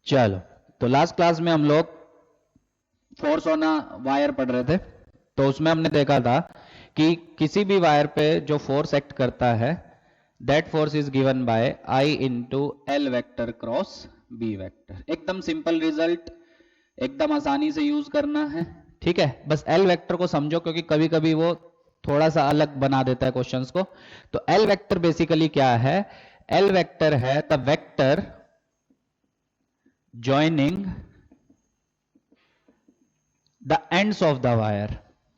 चलो, तो last class में हम लोग फोर्स ऑन अ वायर पढ़ रहे थे। तो उसमें हमने देखा था कि किसी भी वायर पे जो फोर्स एक्ट करता है, that force is given by I into L vector cross B vector. एकदम सिंपल रिजल्ट, एकदम आसानी से यूज करना है। ठीक है, बस एल वेक्टर को समझो क्योंकि कभी कभी वो थोड़ा सा अलग बना देता है क्वेश्चंस को। तो एल वेक्टर बेसिकली क्या है? एल वेक्टर है the vector joining the ends of the wire.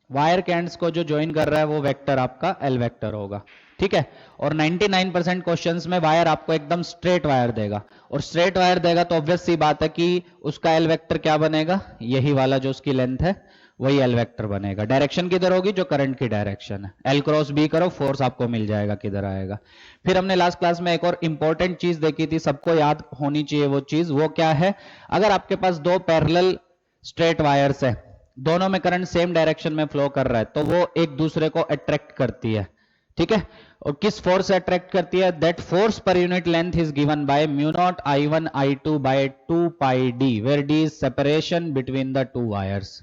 Wire के एंड्स को जो ज्वाइन कर रहा है वो वेक्टर आपका एल वेक्टर होगा। ठीक है, और 99% क्वेश्चंस में वायर आपको एकदम स्ट्रेट वायर देगा, और स्ट्रेट वायर देगा तो ऑब्वियस सी बात है कि उसका एल वेक्टर क्या बनेगा? यही वाला जो उसकी लेंथ है वही एल वेक्टर बनेगा। डायरेक्शन किधर होगी? जो करंट की डायरेक्शन है। एल क्रॉस बी करो, फोर्स आपको मिल जाएगा किधर आएगा। फिर हमने लास्ट क्लास में एक और इंपॉर्टेंट चीज देखी थी, सबको याद होनी चाहिए वो चीज। वो क्या है? अगर आपके पास दो पैरेलल स्ट्रेट वायर्स है, दोनों में करंट सेम डायरेक्शन में फ्लो कर रहा है, तो वो एक दूसरे को अट्रैक्ट करती है। ठीक है, और किस फोर्स से अट्रैक्ट करती है? That force per unit length is given by mu naught I1 I2 by 2 pi D, where D is separation between the two wires.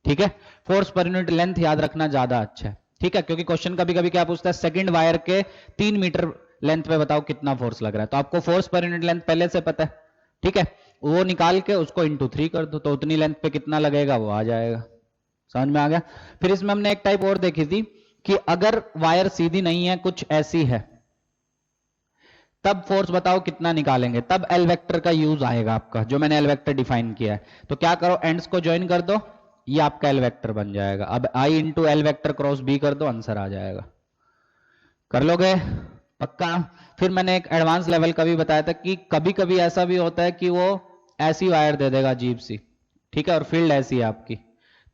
ठीक है, फोर्स पर यूनिट लेंथ याद रखना ज्यादा अच्छा है। ठीक है, क्योंकि क्वेश्चन कभी कभी क्या पूछता है, सेकंड वायर के 3 मीटर लेंथ पे बताओ कितना फोर्स लग रहा है। तो आपको फोर्स पर यूनिट लेंथ पहले से पता है। ठीक है, वो निकाल के उसको इंटू 3 कर दो, तो उतनी लेंथ पे कितना लगेगा वो आ जाएगा। समझ में आ गया? फिर इसमें हमने एक टाइप और देखी थी कि अगर वायर सीधी नहीं है, कुछ ऐसी है, तब फोर्स बताओ कितना निकालेंगे। तब एल वेक्टर का यूज आएगा आपका, जो मैंने एल वेक्टर डिफाइन किया है। तो क्या करो, एंड्स को ज्वाइन कर दो, ये आपका एल वेक्टर बन जाएगा। अब I into L vector cross B कर दो, आंसर आ जाएगा। कर लोगे? पक्का? फिर मैंने एक एडवांस लेवल का भी बताया था कि कभी कभी ऐसा भी होता है कि वो ऐसी वायर दे देगा अजीब सी। ठीक है, और फील्ड ऐसी है आपकी,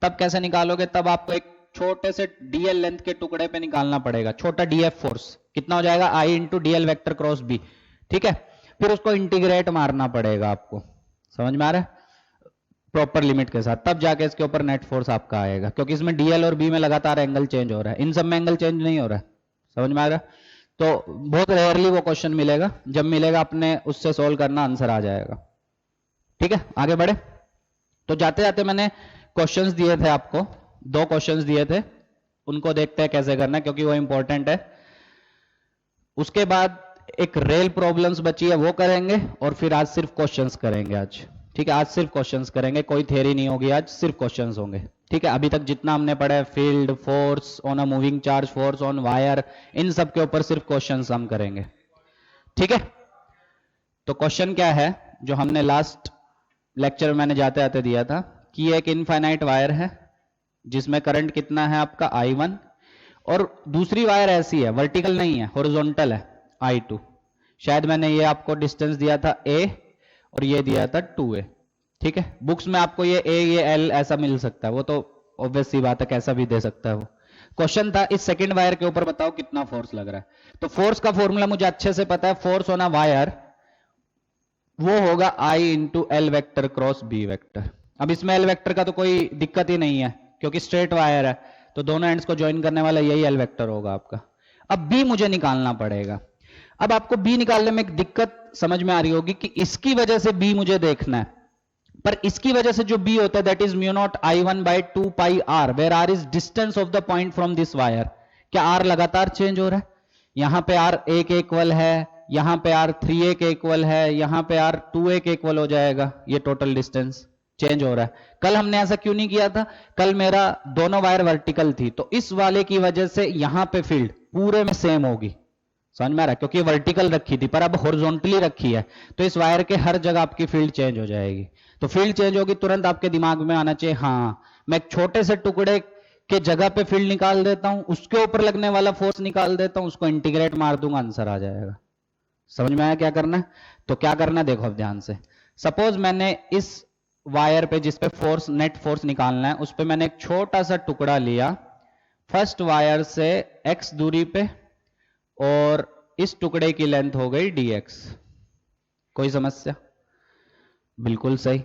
तब कैसे निकालोगे? तब आपको एक छोटे से डीएल लेंथ के टुकड़े पे निकालना पड़ेगा, छोटा डीएफ फोर्स। कितना हो जाएगा? I into DL vector cross B. ठीक है, फिर उसको इंटीग्रेट मारना पड़ेगा आपको। समझ में आ रहा है? प्रॉपर लिमिट के साथ, तब जाके इसके ऊपर नेट फोर्स आपका आएगा, क्योंकि इसमें डीएल और बी में लगातार एंगल चेंज हो रहा है, इन सब में एंगल चेंज नहीं हो रहा है। समझ में आ रहा है? तो बहुत रेयरली वो क्वेश्चन मिलेगा, जब मिलेगा अपने उससे सोल्व करना, आंसर आ जाएगा। ठीक है, आगे बढ़े। तो जाते जाते मैंने क्वेश्चंस दिए थे आपको, दो क्वेश्चंस दिए थे, उनको देखते हैं कैसे करना है, क्योंकि वो इंपॉर्टेंट है। उसके बाद एक रेल प्रॉब्लम्स बची है, वो करेंगे, और फिर आज सिर्फ क्वेश्चंस करेंगे आज। ठीक है, आज सिर्फ क्वेश्चंस करेंगे, कोई थ्योरी नहीं होगी आज, सिर्फ क्वेश्चंस होंगे। ठीक है, अभी तक जितना हमने पढ़ा है, field force on a moving charge, force on wire, इन सब के ऊपर सिर्फ क्वेश्चंस हम करेंगे। ठीक है, तो क्वेश्चन क्या है जो हमने लास्ट लेक्चर में मैंने जाते जाते दिया था, कि एक इनफाइनाइट वायर है जिसमें करंट कितना है आपका I1, और दूसरी वायर ऐसी है, वर्टिकल नहीं है, हॉरिजॉन्टल है, I2। शायद मैंने ये आपको डिस्टेंस दिया था A, और ये दिया था 2A। ठीक है, बुक्स में आपको ये A ये L ऐसा मिल सकता है, वो तो ऑब्वियस सी बात है, कैसा भी दे सकता है वो। क्वेश्चन था इस सेकंड वायर के ऊपर बताओ कितना फोर्स लग रहा है। तो फोर्स का फॉर्मूला मुझे अच्छे से पता है, फोर्स ऑन अ वायर वो होगा I into L vector cross B vector. अब इसमें एल वेक्टर का तो कोई दिक्कत ही नहीं है, क्योंकि स्ट्रेट वायर है, तो दोनों एंड्स को ज्वाइन करने वाला यही एल वेक्टर होगा आपका। अब बी मुझे निकालना पड़ेगा। अब आपको बी निकालने में एक दिक्कत समझ में आ रही होगी कि इसकी वजह से बी मुझे देखना है, पर इसकी वजह से जो बी होता है that is mu naught I1 by 2 pi R, where R is distance of the point from this wire. क्या आर लगातार चेंज हो रहा है? यहां पे आर 1 के इक्वल है, यहां पे आर 3A के इक्वल है, यहां पे आर 2A के इक्वल हो जाएगा। ये टोटल डिस्टेंस चेंज हो रहा है। कल हमने ऐसा क्यों नहीं किया था? कल मेरा दोनों वायर वर्टिकल थी, तो इस वाले की वजह से यहां पे फील्ड पूरे में सेम होगी। समझ में आ रहा है? क्योंकि वर्टिकल रखी थी, पर अब हॉरिजॉन्टली रखी है, तो इस वायर के हर जगह आपकी फील्ड चेंज हो जाएगी। तो फील्ड चेंज होगी, तुरंत आपके दिमाग में आना चाहिए, हाँ मैं एक छोटे से टुकड़े के जगह पे फील्ड निकाल देता हूं, उसके ऊपर लगने वाला फोर्स निकाल देता हूं, उसको इंटीग्रेट मार दूंगा, आंसर आ जाएगा। समझ में आया क्या करना है? तो क्या करना है देखो अब ध्यान से। सपोज मैंने इस वायर पे जिस पे फोर्स नेट फोर्स निकालना है, उस पे मैंने एक छोटा सा टुकड़ा लिया फर्स्ट वायर से x दूरी पे, और इस टुकड़े की लेंथ हो गई dx। कोई समस्या? बिल्कुल सही।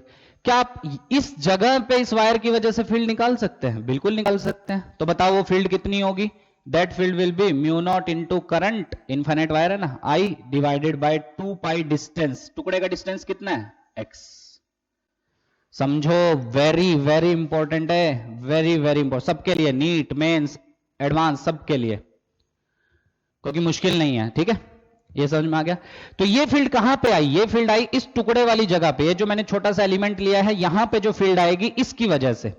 क्या आप इस जगह पे इस वायर की वजह से फील्ड निकाल सकते हैं? बिल्कुल निकाल सकते हैं। तो बताओ वो फील्ड कितनी होगी? That field will be mu not into current, infinite wire है ना, I divided by 2 pi distance. टुकड़े का डिस्टेंस कितना है? एक्स। समझो, वेरी वेरी इंपॉर्टेंट है, वेरी वेरी इंपॉर्टेंट सबके लिए, नीट मेंस एडवांस सबके लिए, क्योंकि मुश्किल नहीं है। ठीक है, ये समझ में आ गया। तो ये फील्ड कहां पे आई? ये फील्ड आई इस टुकड़े वाली जगह पे। ये जो मैंने छोटा सा एलिमेंट लिया है, यहां पे जो फील्ड आएगी इसकी वजह से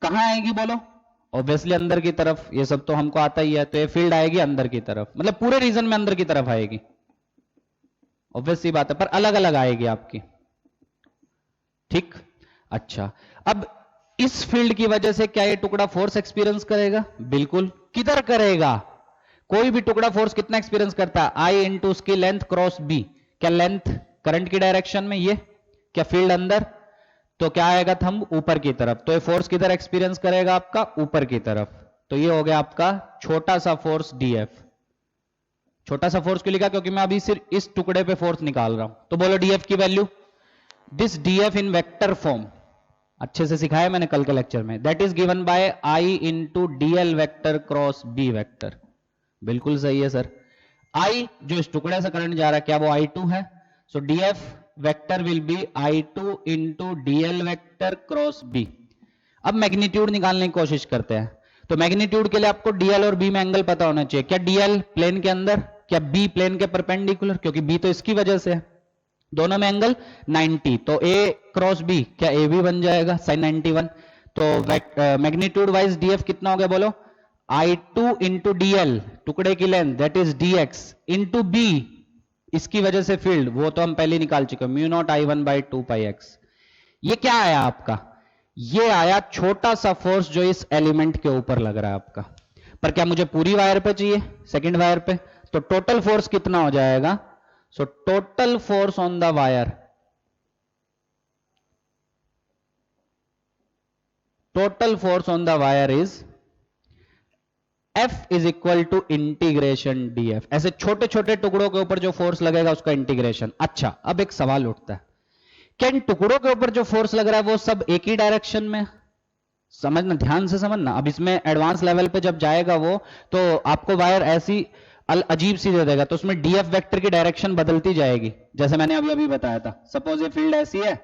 कहां आएगी बोलो? ऑब्वियसली अंदर की तरफ। ये सब तो हमको आता ही है, तो ये फील्ड आएगी अंदर की तरफ, मतलब पूरे रीजन में अंदर की तरफ आएगी। ऑब्वियस सी बात है, पर अलग अलग आएगी आपकी। ठीक, अच्छा। अब इस फील्ड की वजह से क्या ये टुकड़ा फोर्स एक्सपीरियंस करेगा? बिल्कुल। किधर करेगा? कोई भी टुकड़ा फोर्स कितना एक्सपीरियंस करता है? आई इंटू उसकी लेंथ क्रॉस बी। क्या लेंथ करंट की डायरेक्शन में, ये क्या फील्ड अंदर, तो क्या आएगा थंब ऊपर की तरफ। तो ये फोर्स किधर एक्सपीरियंस करेगा? आपका ऊपर की तरफ। तो ये हो गया आपका छोटा सा फोर्स डीएफ। छोटा सा फोर्स क्यों लिखा? क्योंकि मैं अभी सिर्फ इस टुकड़े पे फोर्स निकाल रहा हूं। तो बोलो डीएफ की value, this dF in vector form, अच्छे से सिखाया मैंने कल के लेक्चर में, that is given by I into DL vector cross B vector. बिल्कुल सही है सर। आई जो इस टुकड़े से करंट जा रहा है, क्या वो I2 है? So DF vector will be I2 into DL vector cross B. अब मैग्नीट्यूड निकालने की कोशिश करते हैं। तो मैग्नीट्यूड के लिए आपको डीएल और बी में एंगल पता होना चाहिए। क्या डीएल प्लेन के अंदर, क्या बी प्लेन के परपेंडिकुलर? क्योंकि बी तो इसकी वजह से है। दोनों में एंगल 90, तो ए क्रॉस बी क्या ए बी बन जाएगा sin 91। तो मैग्नीट्यूड वाइज डीएफ कितना हो गया बोलो? I2 इंटू डीएल टुकड़े की length that is dx into B, इसकी वजह से फील्ड वो तो हम पहले निकाल चुके, mu naught I1 by 2 pi x. ये क्या आया आपका? ये आया छोटा सा फोर्स जो इस एलिमेंट के ऊपर लग रहा है आपका। पर क्या मुझे पूरी वायर पे चाहिए, सेकंड वायर पे? तो टोटल फोर्स कितना हो जाएगा? So total force on the wire, total force on the wire is F is equal to integration df। ऐसे छोटे छोटे टुकड़ों के ऊपर जो फोर्स लगेगा उसका इंटीग्रेशन। अच्छा, अब एक सवाल उठता है, क्या इन टुकड़ों के ऊपर जो फोर्स लग रहा है वो सब एक ही डायरेक्शन में? समझना, ध्यान से समझना। अब इसमें एडवांस लेवल पे जब जाएगा वो, तो आपको वायर ऐसी अजीब सी दे देगा, तो उसमें डीएफ वेक्टर की डायरेक्शन बदलती जाएगी। जैसे मैंने अभी अभी बताया था, सपोज ये फील्ड ऐसी है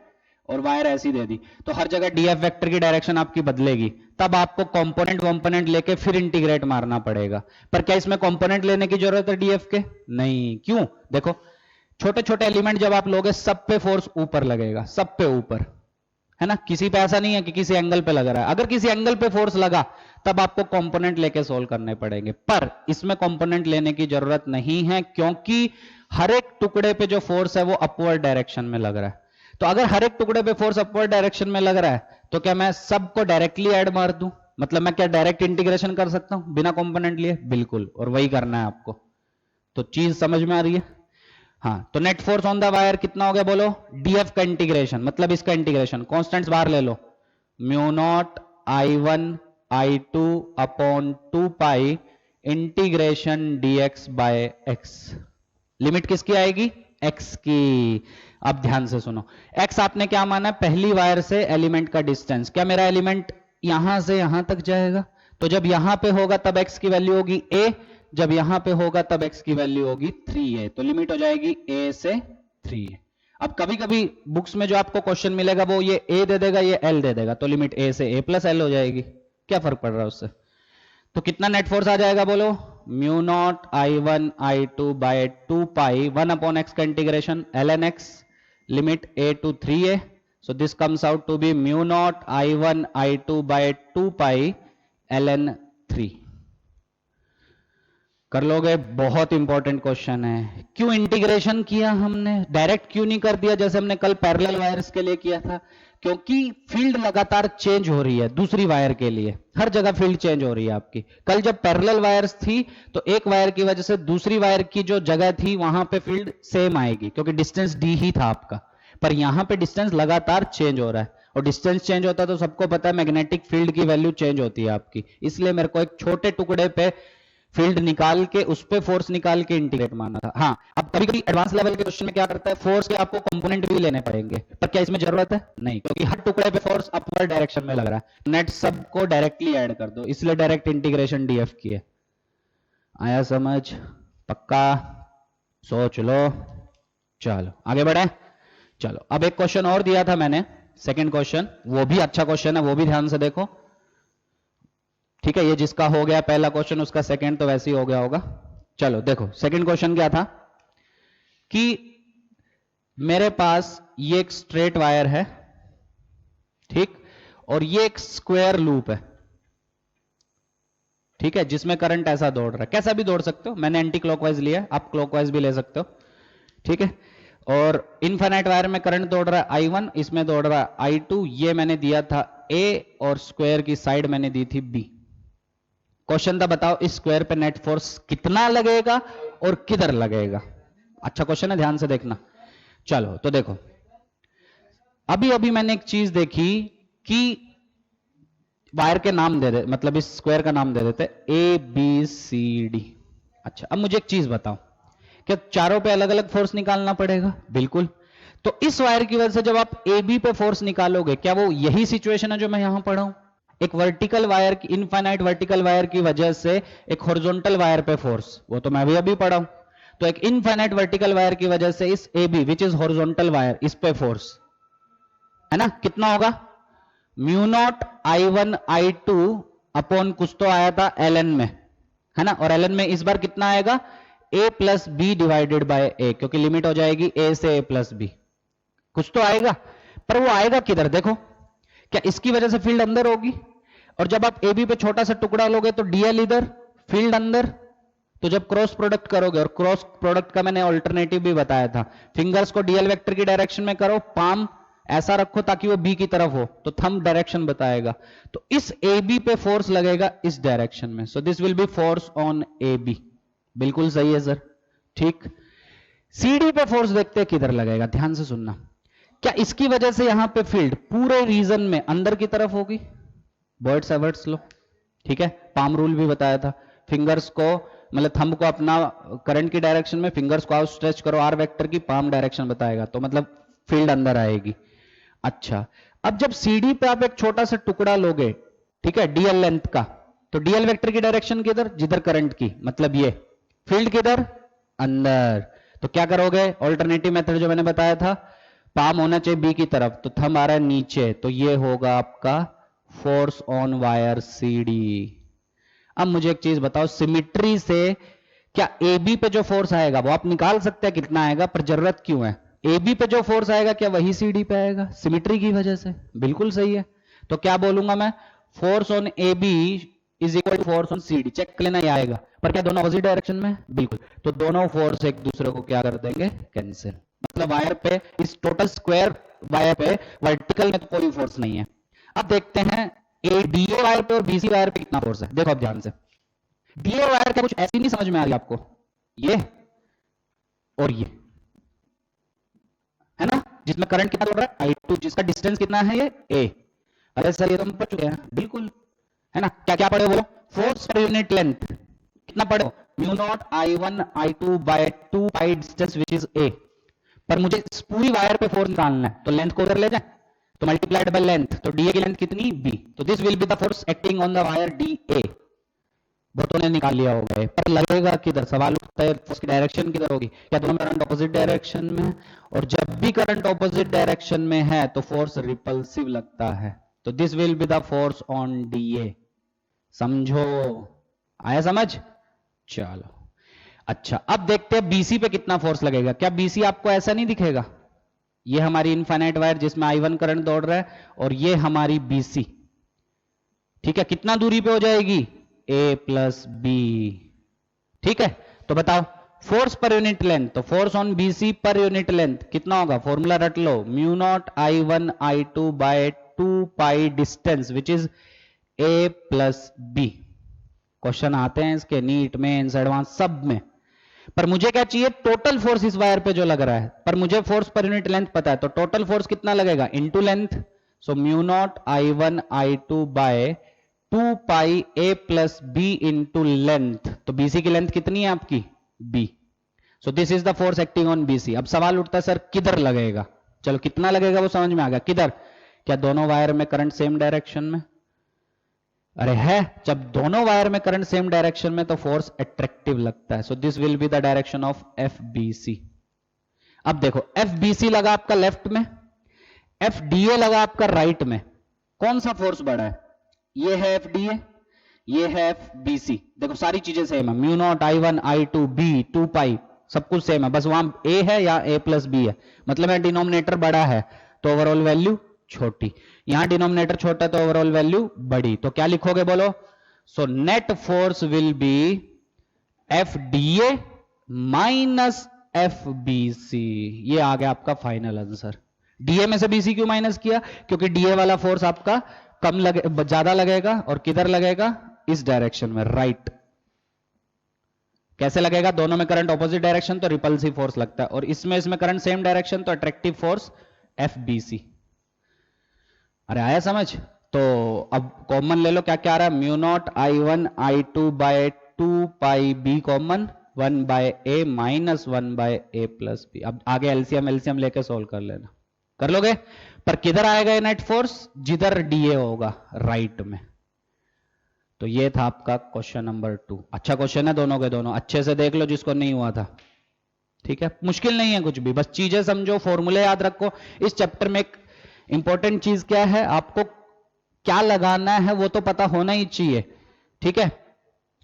और वायर ऐसी दे दी, तो हर जगह डीएफ वेक्टर की डायरेक्शन आपकी बदलेगी। तब आपको कंपोनेंट वंपोनेंट लेके फिर इंटीग्रेट मारना पड़ेगा। पर क्या इसमें कंपोनेंट लेने की जरूरत है डीएफ के? नहीं। क्यों? देखो, छोटे छोटे एलिमेंट जब आप लोगे, सब पे फोर्स ऊपर लगेगा, सब पे ऊपर, है ना? किसी पे ऐसा नहीं है कि किसी एंगल पे लग रहा है। अगर किसी एंगल पे फोर्स लगा तब आपको कंपोनेंट लेके सोल्व करने पड़ेंगे, पर इसमें कंपोनेंट लेने की जरूरत नहीं है, क्योंकि हर एक टुकड़े पे जो फोर्स है वो अपवर्ड डायरेक्शन में लग रहा है। तो अगर हर एक टुकड़े पे फोर्स अपवर्ड डायरेक्शन में लग रहा है, तो क्या मैं सबको डायरेक्टली ऐड मार दूं? मतलब मैं क्या डायरेक्ट इंटीग्रेशन कर सकता हूं बिना कंपोनेंट लिए? बिल्कुल, और वही करना है आपको। तो चीज समझ में आ रही है? हाँ, तो net force on the wire कितना हो गया बोलो? डीएफ का इंटीग्रेशन, मतलब इसका इंटीग्रेशन, कॉन्स्टेंट्स बाहर ले लो, mu naught I1 I2 upon 2 pi integration dx by x। Limit किसकी आएगी? x की। अब ध्यान से सुनो, x आपने क्या माना? पहली वायर से एलिमेंट का डिस्टेंस। क्या मेरा एलिमेंट यहां से यहां तक जाएगा? तो जब यहां पे होगा तब x की वैल्यू होगी a, जब यहां पे होगा तब x की वैल्यू होगी 3a। तो लिमिट हो जाएगी a से 3a। अब कभी कभी बुक्स में जो आपको क्वेश्चन मिलेगा वो ये a दे देगा, ये l दे देगा, तो लिमिट a से a प्लस l हो जाएगी। क्या फर्क पड़ रहा है उससे? तो कितना नेट फोर्स आ जाएगा बोलो? Mu naught I1 I2 by 2 pi 1 upon x का integration ln x, limit a to 3a। So this comes out to B mu naught I1 I2 by 2 pi ln 3। कर लोगे? बहुत इंपॉर्टेंट क्वेश्चन है। क्यों integration किया हमने? Direct क्यों नहीं कर दिया जैसे हमने कल पैरेलल वायर्स के लिए किया था? क्योंकि फील्ड लगातार चेंज हो रही है दूसरी वायर के लिए, हर जगह फील्ड चेंज हो रही है आपकी। कल जब पैरेलल वायर्स थी तो एक वायर की वजह से दूसरी वायर की जो जगह थी वहां पे फील्ड सेम आएगी, क्योंकि डिस्टेंस डी ही था आपका। पर यहां पे डिस्टेंस लगातार चेंज हो रहा है, और डिस्टेंस चेंज होता है तो सबको पता है मैग्नेटिक फील्ड की वैल्यू चेंज होती है आपकी। इसलिए मेरे को एक छोटे टुकड़े पे फील्ड निकाल के उस पे फोर्स निकाल के इंटीग्रेट मारना था। हाँ, अब कभी कभी एडवांस लेवल के क्वेश्चन में क्या करता है, फोर्स के आपको कंपोनेंट भी लेने पड़ेंगे, पर क्या इसमें जरूरत है? नहीं, क्योंकि हर टुकड़े पे फोर्स अपवर्ड डायरेक्शन में लग रहा है। नेट सबको डायरेक्टली ऐड कर दो, इसलिए डायरेक्ट इंटीग्रेशन डीएफ की है। आया समझ? पक्का? सोच लो। चलो आगे बढ़े। चलो अब एक क्वेश्चन और दिया था मैंने, सेकंड क्वेश्चन, वो भी अच्छा क्वेश्चन है, वो भी ध्यान से देखो। ठीक है, ये जिसका हो गया पहला क्वेश्चन उसका सेकंड तो वैसे ही हो गया होगा। चलो देखो सेकंड क्वेश्चन क्या था कि मेरे पास ये एक स्ट्रेट वायर है, ठीक, और ये एक स्क्वायर लूप है, ठीक है, जिसमें करंट ऐसा दौड़ रहा है, कैसा भी दौड़ सकते हो, मैंने एंटी क्लॉकवाइज लिया है, आप क्लॉकवाइज भी ले सकते हो, ठीक है। और इनफाइनाइट वायर में करंट दौड़ रहा है I1, इसमें दौड़ रहा है I2, ये मैंने दिया था A और स्क्वायर की साइड मैंने दी थी B। क्वेश्चन था बताओ इस स्क्वायर पे नेट फोर्स कितना लगेगा और किधर लगेगा। अच्छा क्वेश्चन है, ध्यान से देखना। चलो तो देखो, अभी अभी मैंने एक चीज देखी कि वायर के नाम दे दे, मतलब इस स्क्वायर का नाम दे देते ABCD। अच्छा अब मुझे एक चीज बताओ, क्या चारों पे अलग अलग फोर्स निकालना पड़ेगा? बिल्कुल। तो इस वायर की वजह से जब आप AB पे फोर्स निकालोगे, क्या वो यही सिचुएशन है जो मैं यहां पढ़ा हूं? एक वर्टिकल वायर की, इनफाइनाइट वर्टिकल वायर की वजह से एक हॉरिजॉन्टल वायर पे फोर्स, वो तो मैं भी अभी पढ़ा हूं। तो एक इनफाइनाइट वर्टिकल वायर की वजह से इस AB which is horizontal wire, इस पे फोर्स है ना, कितना होगा? Mu naught I1 I2 upon कुछ तो आया था ln में, है ना, और ln में इस बार कितना आएगा? A plus B divided by A, क्योंकि लिमिट हो जाएगी A से A प्लस बी, कुछ तो आएगा। पर वो आएगा किधर? देखो, क्या इसकी वजह से फील्ड अंदर होगी? और जब आप AB पे छोटा सा टुकड़ा लोगे तो DL इधर, फील्ड अंदर। तो जब क्रॉस प्रोडक्ट करोगे, और क्रॉस प्रोडक्ट का मैंने ऑल्टरनेटिव भी बताया था, फिंगर्स को DL वेक्टर की डायरेक्शन में करो, पाम ऐसा रखो ताकि वो B की तरफ हो, तो थंब डायरेक्शन बताएगा। तो इस AB पे फोर्स लगेगा इस डायरेक्शन में, सो this will be force on AB। बिल्कुल सही है सर, ठीक। CD पे फोर्स देखते हैं किधर लगेगा, ध्यान से सुनना। क्या इसकी वजह से यहां पे फील्ड पूरे रीजन में अंदर की तरफ होगी? बॉयड-सैवर्ट्स लो, ठीक है, पाम रूल भी बताया था। फिंगर्स को, मतलब थंब को अपना करंट की डायरेक्शन में, फिंगर्स को आउट स्ट्रेच करो आर वेक्टर की, पाम डायरेक्शन बताएगा, तो मतलब फील्ड अंदर आएगी। अच्छा, अब जब CD पे आप एक छोटा सा टुकड़ा लोगे, ठीक है, DL लेंथ का, तो DL वेक्टर की डायरेक्शन किधर? जिधर करंट की, मतलब ये फील्ड किधर? अंदर। तो क्या करोगे? ऑल्टरनेटिव मेथड जो मैंने बताया था, पाम होना चाहिए B की तरफ, तो थंब आ रहा है नीचे, तो ये होगा आपका फोर्स ऑन वायर CD। अब मुझे एक चीज बताओ, सिमिट्री से क्या AB पे जो फोर्स आएगा वो आप निकाल सकते हैं कितना आएगा, पर जरूरत क्यों है? AB पे जो फोर्स आएगा क्या वही CD पे आएगा? सिमिट्री की वजह से। बिल्कुल सही है। तो क्या बोलूंगा मैं? Force on AB is equal to force on CD। Check कर लेना, ये आएगा। पर क्या दोनों अपोजिट डायरेक्शन में? बिल्कुल। तो दोनों फोर्स एक दूसरे को क्या कर देंगे? कैंसिल। मतलब वायर पे, इस टोटल स्क्वायर वायर पे वर्टिकल में तो कोई फोर्स नहीं है। अब देखते हैं DA वायर पे और BC वायर पे कितना फोर्स है। देखो अब ध्यान से, DA वायर का कुछ ऐसी नहीं समझ में आ रही आपको, ये और ये, है ना, जिसमें करंट कितना दौड़ रहा है? I2, जिसका डिस्टेंस कितना है? ये A। अरे सर ये तो हम पढ़ चुके हैं। बिल्कुल, है ना। क्या क्या पढ़े बोलो? फोर्स पर यूनिट लेंथ कितना पढ़े? Mu naught I1 I2 by 2 pi distance which is A। पर मुझे इस पूरी वायर पे फोर्स निकालना है, तो लेंथ को उधर ले जाए, तो मल्टीप्लाइड बाय लेंथ, तो DA की लेंथ कितनी? B। तो this will be the force acting on the wire DA। बहुतों ने निकाल लिया होगा, पर लगेगा किधर? सवाल उठता है उसकी डायरेक्शन किधर होगी? क्या दोनों करंट ऑपोजिट डायरेक्शन में? और जब भी करंट ऑपोजिट डायरेक्शन में है तो फोर्स रिपल्सिव लगता है, तो this will be the force on DA। समझो, आया समझ? चलो अच्छा, अब देखते हैं BC पे कितना फोर्स लगेगा। क्या BC आपको ऐसा नहीं दिखेगा? ये हमारी इनफाइनाइट वायर जिसमें I1 करंट दौड़ रहा है, और ये हमारी BC, ठीक है, कितना दूरी पे हो जाएगी? A प्लस B, ठीक है। तो बताओ फोर्स पर यूनिट लेंथ, तो force on BC per unit length कितना होगा? फॉर्मूला रट लो, mu naught I1 I2 by 2 pi distance which is A plus B। Question आते हैं इसके नीट में, एडवांस, सब में। पर मुझे क्या चाहिए? टोटल फोर्स इस वायर पे जो लग रहा है, पर मुझे फोर्स पर यूनिट लेंथ पता है, तो टोटल फोर्स कितना लगेगा? Into length. So mu naught I1 I2 by 2 pi A plus B into length. तो BC की लेंथ कितनी है आपकी? B। So this is the force acting on BC। अब सवाल उठता है सर किधर लगेगा? चलो कितना लगेगा वो समझ में आ गया। किधर? क्या दोनों वायर में करंट सेम डायरेक्शन में? अरे है, जब दोनों वायर में करंट सेम डायरेक्शन में तो फोर्स अट्रैक्टिव लगता है। So this will be the direction of FBC। अब देखो एफ बी सी लगा आपका लेफ्ट में, एफ डी ए लगा आपका राइट में, कौन सा फोर्स बड़ा है? ये है एफ डी ए, ये है एफ बी सी। देखो सारी चीजें सेम है, mu naught I one I two by two pi सब कुछ सेम है, बस वहां ए है या ए प्लस बी है, मतलब है डिनोमिनेटर बड़ा है तो ओवरऑल वैल्यू छोटी, यहां डिनोमिनेटर छोटा है तो ओवरऑल वैल्यू बड़ी। तो क्या लिखोगे बोलो? So net force will be F D A minus F B C. ये आ गया आपका फाइनल आंसर। डीए में से बीसी क्यों माइनस किया? क्योंकि डीए वाला फोर्स आपका कम लगे, ज्यादा लगेगा, और किधर लगेगा? इस डायरेक्शन में, राइट। कैसे लगेगा? दोनों में करंट ऑपोजिट डायरेक्शन तो रिपल्सिव फोर्स लगता है, और इसमें करंट सेम डायरेक्शन तो attractive force F B C. अरे आया समझ? तो अब कॉमन ले लो, क्या क्या आ रहा है? Mu naught I one I two by two pi B common, 1 by A minus 1 by A plus B. अब आगे एलसीएम एलसीएम लेके सोल्व कर लेना, कर लोगे? पर किधर आएगा ये नेट फोर्स? जिधर डीए होगा, राइट में। तो ये था आपका क्वेश्चन नंबर 2। अच्छा क्वेश्चन है दोनों के दोनों, अच्छे से देख लो जिसको नहीं हुआ था, ठीक है? मुश्किल नहीं है कुछ भी, बस चीजें समझो, फॉर्मूले याद रखो। इस चैप्टर में एक इंपॉर्टेंट चीज क्या है, आपको क्या लगाना है वो तो पता होना ही चाहिए, ठीक है?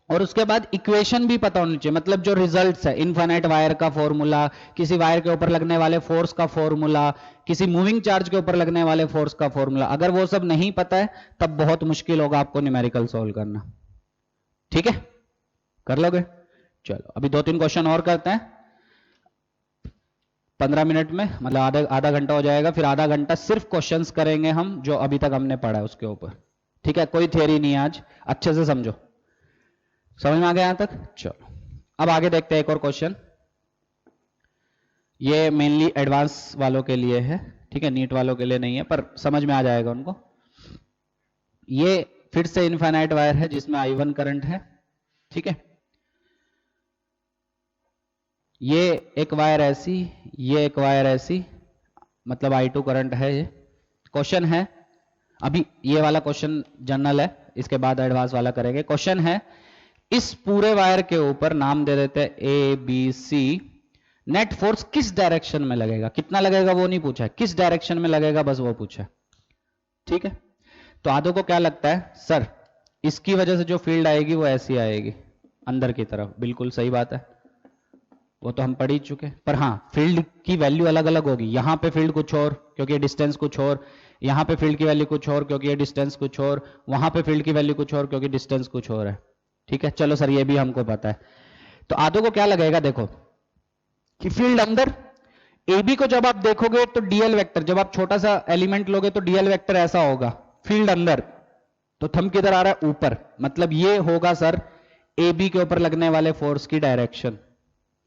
और उसके बाद इक्वेशन भी पता होनी चाहिए, मतलब जो रिजल्ट्स है, इनफाइनाइट वायर का फॉर्मूला, किसी वायर के ऊपर लगने वाले फोर्स का फॉर्मूला, किसी मूविंग चार्ज के ऊपर लगने वाले फोर्स का फॉर्मूला, अगर वो सब नहीं पता है तब बहुत मुश्किल होगा आपको न्यूमेरिकल सॉल्व करना, ठीक है? कर लोगे? चलो अभी 2-3 क्वेश्चन और करते हैं, 15 मिनट में, मतलब आधा घंटा हो जाएगा, फिर आधा घंटा सिर्फ क्वेश्चंस करेंगे हम जो अभी तक हमने पढ़ा है उसके ऊपर, ठीक है? कोई थियरी नहीं है आज, अच्छे से समझो। समझ में आ गया यहां तक? चलो अब आगे देखते हैं एक और क्वेश्चन। ये मेनली एडवांस वालों के लिए है, ठीक है? नीट वालों के लिए नहीं है, पर समझ में आ जाएगा उनको। ये फिर से इनफाइनाइट वायर है जिसमें I1 करंट है, ठीक है? ये एक वायर ऐसी, ये एक वायर ऐसी, मतलब I2 करंट है। ये क्वेश्चन है, अभी ये वाला क्वेश्चन जनरल है, इसके बाद एडवांस वाला करेंगे। क्वेश्चन है, इस पूरे वायर के ऊपर नाम दे देते हैं A B C, net force किस डायरेक्शन में लगेगा? कितना लगेगा वो नहीं पूछा है, किस डायरेक्शन में लगेगा बस वो पूछा है, ठीक है? तो आधों को क्या लगता है, सर इसकी वजह से जो फील्ड आएगी वो ऐसी आएगी अंदर की तरफ। बिल्कुल सही बात है, वो तो हम पढ़ ही चुके, पर हाँ फील्ड की वैल्यू अलग अलग होगी। यहां पे फील्ड कुछ और क्योंकि डिस्टेंस कुछ और, यहां पे फील्ड की वैल्यू कुछ और क्योंकि ये डिस्टेंस कुछ और, वहां पे फील्ड की वैल्यू कुछ और क्योंकि डिस्टेंस कुछ और है, ठीक है? चलो सर ये भी हमको पता है। तो आधों को क्या लगेगा, देखो कि फील्ड अंदर, ए बी को जब आप देखोगे तो डीएल वेक्टर, जब आप छोटा सा एलिमेंट लोगे तो डीएल वेक्टर ऐसा होगा, फील्ड अंदर, तो थंब किधर आ रहा है? ऊपर, मतलब ये होगा सर ए बी के ऊपर लगने वाले फोर्स की डायरेक्शन,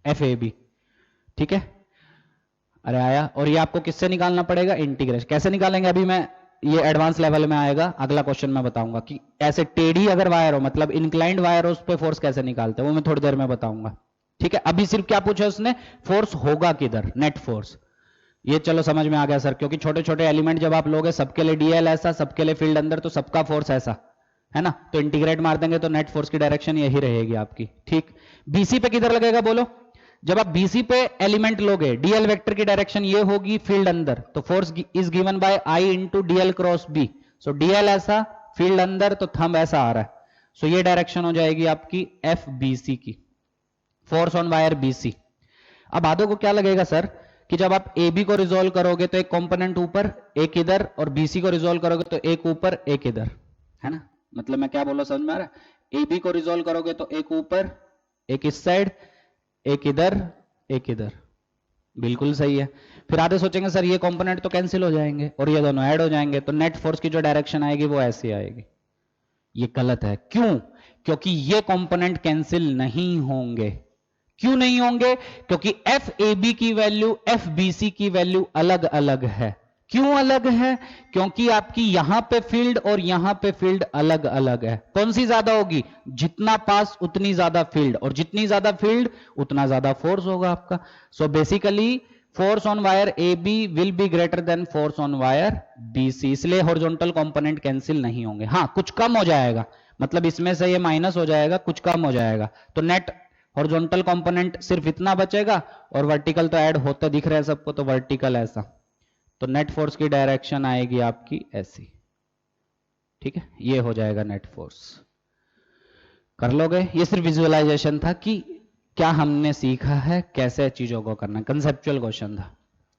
एफ ए बी, ठीक है? अरे आया। और ये आपको किससे निकालना पड़ेगा? इंटीग्रेशन। कैसे निकालेंगे अभी मैं, ये एडवांस लेवल में आएगा, अगला क्वेश्चन में बताऊंगा कि ऐसे टेढ़ी अगर वायर हो, मतलब इंक्लाइंड वायर हो, उस पर फोर्स कैसे निकालते हैं वो मैं थोड़ी देर में बताऊंगा, ठीक है? अभी सिर्फ क्या पूछा उसने, फोर्स होगा किधर, नेट फोर्स। ये चलो समझ में आ गया सर, क्योंकि छोटे छोटे एलिमेंट जब आप लोगे, सबके लिए डीएल ऐसा, सबके लिए फील्ड अंदर, तो सबका फोर्स ऐसा है ना, तो इंटीग्रेट मार देंगे तो नेट फोर्स की डायरेक्शन यही रहेगी आपकी, ठीक? बीसी पे किधर लगेगा बोलो? जब आप बीसी पे एलिमेंट लोगे, डीएल वेक्टर की डायरेक्शन ये होगी फील्ड अंदर, तो force is given by I into dl cross B. So dl ऐसा, फील्ड अंदर, तो थंब ऐसा आ रहा है, सो ये डायरेक्शन हो जाएगी आपकी एफ बीसी की, फोर्स ऑन वायर बीसी। अब आधो को क्या लगेगा सर कि जब आप ए बी को रिजोल्व करोगे तो एक कंपोनेंट ऊपर एक इधर, और बीसी को रिजोल्व करोगे तो एक ऊपर एक इधर, है ना? मतलब मैं क्या बोल रहा हूं समझ में आ रहा है? ए बी को रिजोल्व करोगे तो एक ऊपर एक इस साइड, एक इधर एक इधर, बिल्कुल सही है। फिर आधे सोचेंगे सर ये कंपोनेंट तो कैंसिल हो जाएंगे और ये दोनों ऐड हो जाएंगे, तो नेट फोर्स की जो डायरेक्शन आएगी वो ऐसी आएगी। ये गलत है, क्यों? क्योंकि ये कंपोनेंट कैंसिल नहीं होंगे। क्यों नहीं होंगे? क्योंकि एफ ए बी की वैल्यू एफ बी सी की वैल्यू अलग अलग है। क्यों अलग है? क्योंकि आपकी यहां पे फील्ड और यहां पे फील्ड अलग अलग है। कौन सी ज्यादा होगी? जितना पास उतनी ज्यादा फील्ड, और जितनी ज्यादा फील्ड उतना ज्यादा फोर्स होगा आपका। So basically force on wire A B will be greater than force on wire B C, इसलिए हॉरिजॉन्टल कंपोनेंट कैंसिल नहीं होंगे। हाँ कुछ कम हो जाएगा, मतलब इसमें से ये माइनस हो जाएगा, कुछ कम हो जाएगा, तो नेट हॉरिजॉन्टल कंपोनेंट सिर्फ इतना बचेगा और वर्टिकल तो ऐड होते दिख रहे हैं सबको, तो वर्टिकल ऐसा, तो नेट फोर्स की डायरेक्शन आएगी आपकी ऐसी। ठीक है, ये हो जाएगा नेट फोर्स। कर लोगे? ये सिर्फ विजुअलाइजेशन था कि क्या हमने सीखा है, कैसे चीजों को करना, कंसेप्चुअल क्वेश्चन था।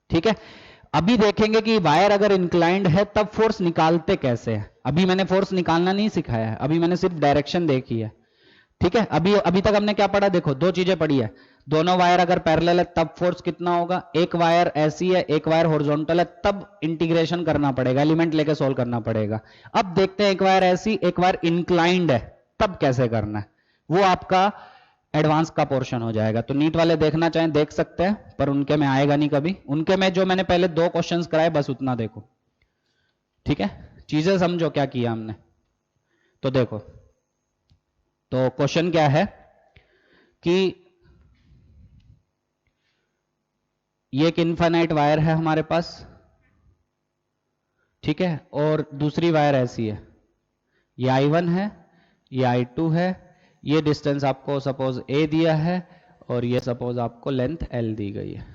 ठीक है, अभी देखेंगे कि वायर अगर इंक्लाइंड है तब फोर्स निकालते कैसे हैं। अभी मैंने फोर्स निकालना नहीं सिखाया है, अभी मैंने सिर्फ डायरेक्शन देखी है। ठीक है, अभी तक हमने क्या पढ़ा? देखो, दो चीजें पढ़ी है। दोनों वायर अगर पैरेलल है तब फोर्स कितना होगा, एक वायर ऐसी है एक वायर हॉरिजॉन्टल है, तब इंटीग्रेशन करना पड़ेगा, एलिमेंट लेके सोल्व करना पड़ेगा। अब देखते हैं एक वायर ऐसी एक वायर इंक्लाइंड है तब कैसे करना है, वो आपका एडवांस का पोर्शन हो जाएगा। तो नीट वाले देखना चाहें देख सकते हैं, पर उनके में आएगा नहीं कभी। उनके में जो मैंने पहले 2 क्वेश्चंस कराए बस उतना देखो। ठीक है, चीजें समझो क्या किया हमने। तो देखो, तो क्वेश्चन क्या है कि ये एक इनफाइनाइट वायर है हमारे पास, ठीक है, और दूसरी वायर ऐसी है, ये I1 है, ये I2 है, ये डिस्टेंस आपको सपोज A दिया है और ये सपोज आपको लेंथ L दी गई है।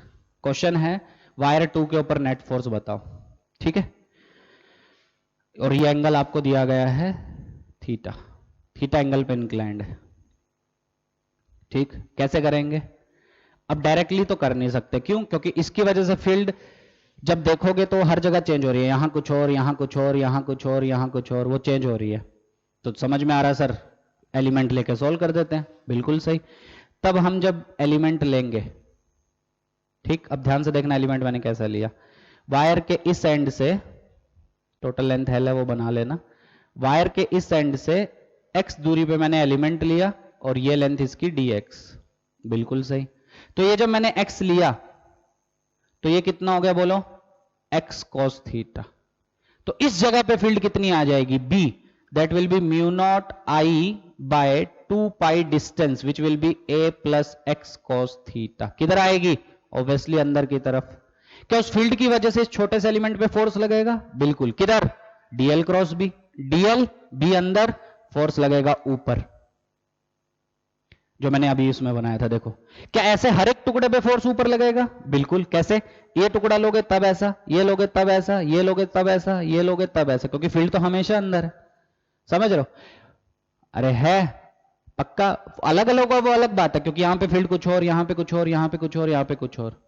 क्वेश्चन है वायर 2 के ऊपर नेट फोर्स बताओ। ठीक है, और ये एंगल आपको दिया गया है थीटा, थीटा एंगल पे इंक्लाइंड है। ठीक, कैसे करेंगे? अब डायरेक्टली तो कर नहीं सकते, क्यों? क्योंकि इसकी वजह से फील्ड जब देखोगे तो हर जगह चेंज हो रही है, यहां कुछ और, यहां कुछ और, यहां कुछ और, यहां कुछ और, वो चेंज हो रही है। तो समझ में आ रहा है सर, एलिमेंट लेके सोल्व कर देते हैं, बिल्कुल सही। तब हम जब एलिमेंट लेंगे, ठीक, अब ध्यान से देखना एलिमेंट मैंने कैसा लिया। वायर के इस एंड से, टोटल लेंथ L है वो बना लेना, वायर के इस एंड से x दूरी पे मैंने एलिमेंट लिया और ये लेंथ इसकी dx, बिल्कुल सही। तो ये जब मैंने x लिया तो ये कितना हो गया बोलो, x cos थीटा। तो इस जगह पे फील्ड कितनी आ जाएगी, b, that will be mu naught I by 2 pi distance which will be a plus x cos theta. किधर आएगी? ऑब्वियसली अंदर की तरफ। क्या उस फील्ड की वजह से इस छोटे से एलिमेंट पे फोर्स लगेगा? बिल्कुल। किधर? dl cross b, dl b अंदर, फोर्स लगेगा ऊपर, जो मैंने अभी इसमें बनाया था। देखो, क्या ऐसे हर एक टुकड़े पे फोर्स ऊपर लगेगा? बिल्कुल। कैसे? ये टुकड़ा लोगे तब ऐसा, ये लोगे तब ऐसा, ये लोगे तब ऐसा, ये लोगे तब ऐसा, क्योंकि फील्ड तो हमेशा अंदर है। समझ रहे हो? अरे है पक्का, अलग अलग वो अलग बात है, क्योंकि यहां पे फील्ड कुछ और, यहां पे कुछ और, यहां पे कुछ और, यहां पे कुछ और।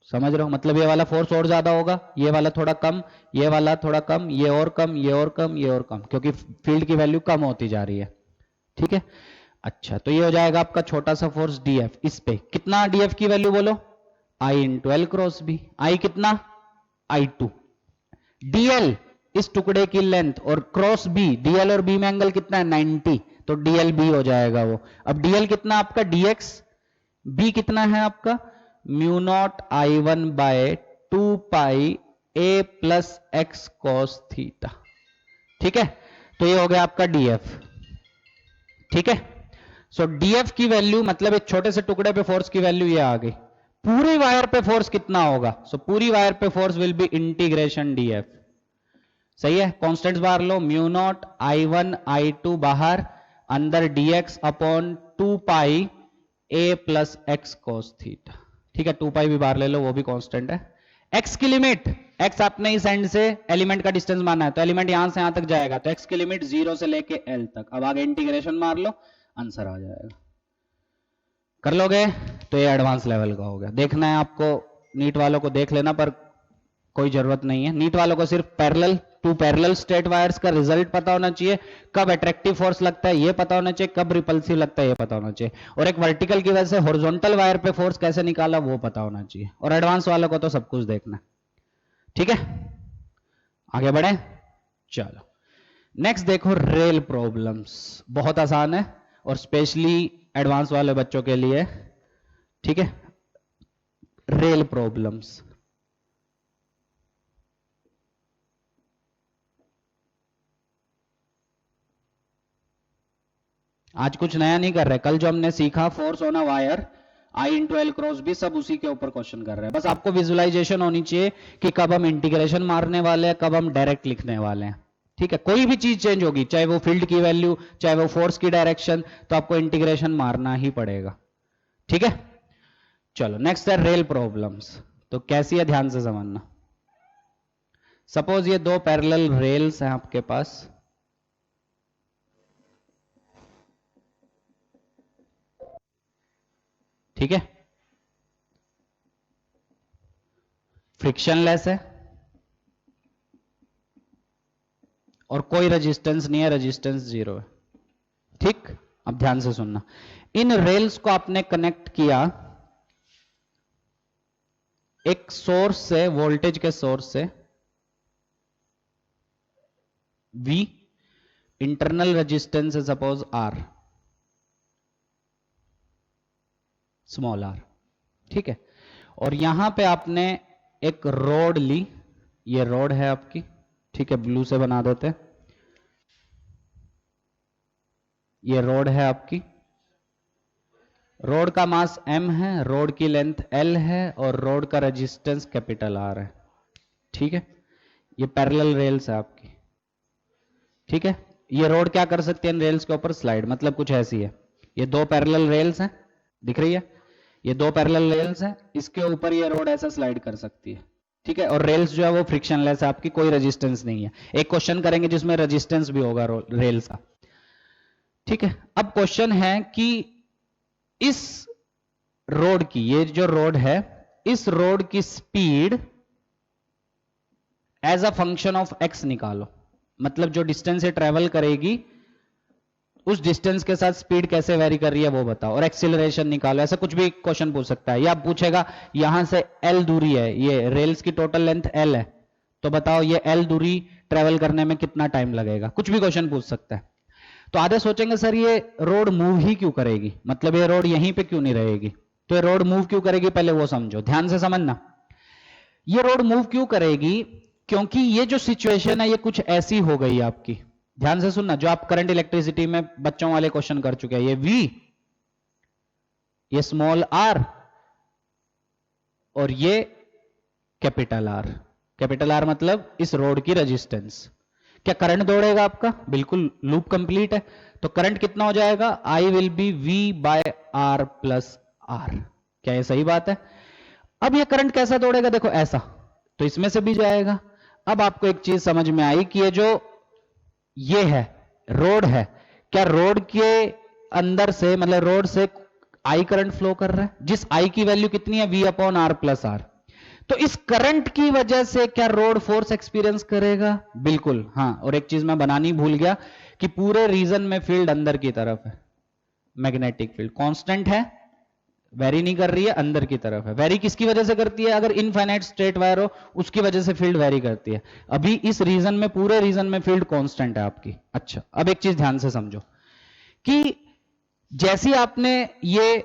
समझ रहे हो? मतलब ये वाला फोर्स और ज्यादा होगा, ये वाला थोड़ा कम, ये वाला थोड़ा कम, ये और कम, ये और कम, ये और कम, क्योंकि फील्ड की वैल्यू कम होती जा रही है। ठीक है, अच्छा, तो ये हो जाएगा आपका छोटा सा फोर्स df। इस पे कितना df की वैल्यू बोलो, I into L cross B. I कितना? I2। dl इस टुकड़े की लेंथ और क्रॉस b, dl और b में एंगल कितना है 90, तो dl b हो जाएगा वो। अब dl कितना आपका dx, b कितना है आपका mu naught I1 by 2 pi a plus x cos theta. ठीक है, तो ये हो गया आपका df। ठीक है, सो df की वैल्यू, मतलब एक छोटे से टुकड़े पे फोर्स की वैल्यू ये आ गई। पूरी वायर पे फोर्स कितना होगा? सो पूरी वायर पे force will B integration df। सही है, कॉन्स्टेंट्स बाहर लो, म्यू नॉट I1 I2 बाहर, अंदर dx upon 2 pi a plus x cos theta. ठीक है, 2 पाई भी बाहर ले लो, वो भी कांस्टेंट है। x की लिमिट, x आपने इस एंड से एलिमेंट का डिस्टेंस माना है, तो एलिमेंट यहां से यहां तक जाएगा, तो x की लिमिट 0 से लेके l तक। अब आगे इंटीग्रेशन मार लो, आंसर आ जाएगा। कर लोगे? तो ये एडवांस लेवल का हो गया। देखना है आपको, नीट वालों को देख लेना, पर कोई जरूरत नहीं है। नीट वालों को सिर्फ पैरेलल, 2 पैरेलल स्ट्रेट वायर्स का रिजल्ट पता होना चाहिए, कब अट्रैक्टिव फोर्स लगता है ये पता होना चाहिए, कब रिपल्सिव लगता है ये पता होना चाहिए, और एक वर्टिकल की वजह से हॉरिजॉन्टल वायर पे फोर्स कैसे निकाला वो पता होना चाहिए। और एडवांस वालों को तो सब कुछ देखना। ठीक है, आगे बढ़े, चलो नेक्स्ट देखो, रेल प्रॉब्लम्स। बहुत आसान है और स्पेशली एडवांस वाले बच्चों के लिए। ठीक है, रेल प्रॉब्लम्स। आज कुछ नया नहीं कर रहे, कल जो हमने सीखा force on a wire I into L cross B, सब उसी के ऊपर क्वेश्चन कर रहे हैं। बस आपको विजुअलाइजेशन होनी चाहिए कि कब हम इंटीग्रेशन मारने वाले हैं, कब हम डायरेक्ट लिखने वाले हैं। ठीक है, कोई भी चीज चेंज होगी, चाहे वो फील्ड की वैल्यू, चाहे वो फोर्स की डायरेक्शन, तो आपको इंटीग्रेशन मारना ही पड़ेगा। ठीक है, चलो नेक्स्ट है रेल प्रॉब्लम्स। तो कैसी है ध्यान से समझना। सपोज ये दो पैरेलल रेल्स हैं आपके पास, ठीक है, फ्रिक्शनलेस है और कोई रेजिस्टेंस नहीं है, रेजिस्टेंस 0 है। ठीक, अब ध्यान से सुनना। इन रेल्स को आपने कनेक्ट किया एक सोर्स से, वोल्टेज के सोर्स से, V, इंटरनल रेजिस्टेंस है सपोज R, स्मॉल r, ठीक है, और यहां पे आपने एक रोड ली, ये रोड है आपकी, ठीक है, ब्लू से बना देते हैं, ये रोड है आपकी, रोड का मास m है, रोड की लेंथ l है और रोड का रेजिस्टेंस कैपिटल R है, ठीक है, ये पैरेलल रेल्स है आपकी, ठीक है। ये रोड क्या कर सकती है इन रेल्स के ऊपर, स्लाइड, मतलब कुछ ऐसी है, ये दो पैरेलल रेल्स हैं, दिख रही है, ये दो पैरेलल रेल्स हैं, इसके ऊपर ये रोड ऐसा स्लाइड कर सकती है, ठीक है, और रेल्स जो है वो फ्रिक्शनलेस है आपकी, कोई रेजिस्टेंस नहीं है। एक क्वेश्चन करेंगे जिसमें रेजिस्टेंस भी होगा रेल्स का, ठीक है। अब क्वेश्चन है कि इस रोड की, ये जो रोड है, इस रोड की speed as a function of x निकालो, मतलब जो डिस्टेंस से ट्रेवल करेगी उस डिस्टेंस के साथ स्पीड कैसे वेरी कर रही है वो बताओ, और एक्सीलरेशन निकालो। ऐसा कुछ भी क्वेश्चन पूछ सकता है, या पूछेगा यहां से L दूरी है, ये रेल्स की टोटल लेंथ L है, तो बताओ ये L दूरी ट्रेवल करने में कितना टाइम लगेगा, कुछ भी क्वेश्चन पूछ सकता है। तो आधे सोचेंगे सर ये रोड मूव ही क्यों करेगी, मतलब ये रोड यहीं पे क्यों नहीं रहेगी, तो ये रोड मूव क्यों करेगी पहले वो समझो, ध्यान से समझना। ये रोड मूव क्यों करेगी, क्योंकि ये जो सिचुएशन है ये कुछ ऐसी हो गई आपकी, ध्यान से सुनना, जो आप करंट इलेक्ट्रिसिटी में बच्चों वाले क्वेश्चन कर चुके हैं, ये V, ये स्मॉल r और ये कैपिटल R। कैपिटल R मतलब इस रोड की रेजिस्टेंस। क्या करंट दौड़ेगा आपका, बिल्कुल, लूप कंप्लीट है, तो करंट कितना हो जाएगा, I will be V by R plus R। क्या ये सही बात है। अब ये करंट कैसा दौड़ेगा, देखो ऐसा, तो इसमें से भी जाएगा। अब आपको एक चीज समझ में आई कि ये जो ये है रोड है, क्या रोड के अंदर से, मतलब रोड से I करंट फ्लो कर रहा है, जिस I की वैल्यू कितनी है, V upon R plus R। तो इस करंट की वजह से क्या रोड फोर्स एक्सपीरियंस करेगा, बिल्कुल हाँ। और एक चीज मैं बनानी भूल गया कि पूरे रीजन में फील्ड अंदर की तरफ है, मैग्नेटिक फील्ड कांस्टेंट है, वेरी नहीं कर रही है, अंदर की तरफ है। वेरी किसकी वजह से करती है, अगर इनफाइनाइट स्ट्रेट वायर हो उसकी वजह से फील्ड वेरी करती है। अभी इस रीजन में, पूरे रीजन में फील्ड कांस्टेंट है आपकी। अच्छा, अब एक चीज ध्यान से समझो कि जैसी आपने ये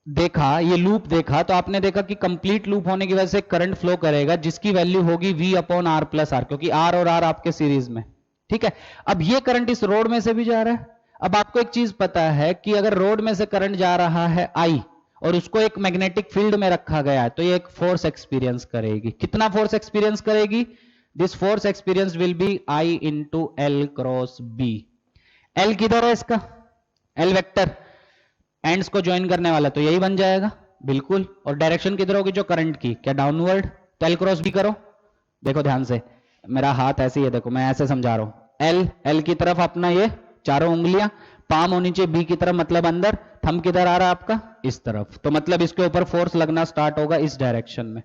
देखा, ये लूप देखा, तो आपने देखा कि कंप्लीट लूप होने की वजह से करंट फ्लो करेगा जिसकी वैल्यू होगी V upon R plus R, क्योंकि R और R आपके सीरीज में, ठीक है। अब ये करंट इस रोड में से भी जा रहा है। अब आपको एक चीज पता है कि अगर रोड में से करंट जा रहा है I और उसको एक मैग्नेटिक फील्ड में रखा गया है, तो ये एक फोर्स एक्सपीरियंस करेगी। कितना फोर्स एक्सपीरियंस करेगी, this force experience will be I into L cross B। L किधर है इसका, L वेक्टर एंड्स को ज्वाइन करने वाला, तो यही बन जाएगा, बिल्कुल। और डायरेक्शन किधर होगी, जो करंट की, क्या डाउनवर्ड, तो L क्रॉस B करो। देखो ध्यान से, मेरा हाथ ऐसे ही है, देखो मैं ऐसे समझा रहा हूं, L की तरफ अपना ये चारों उंगलियां, पाम होनी चाहिए B की तरफ, मतलब अंदर, थंब किधर आ रहा है आपका, इस तरफ, तो मतलब इसके ऊपर फोर्स लगना स्टार्ट होगा इस डायरेक्शन में।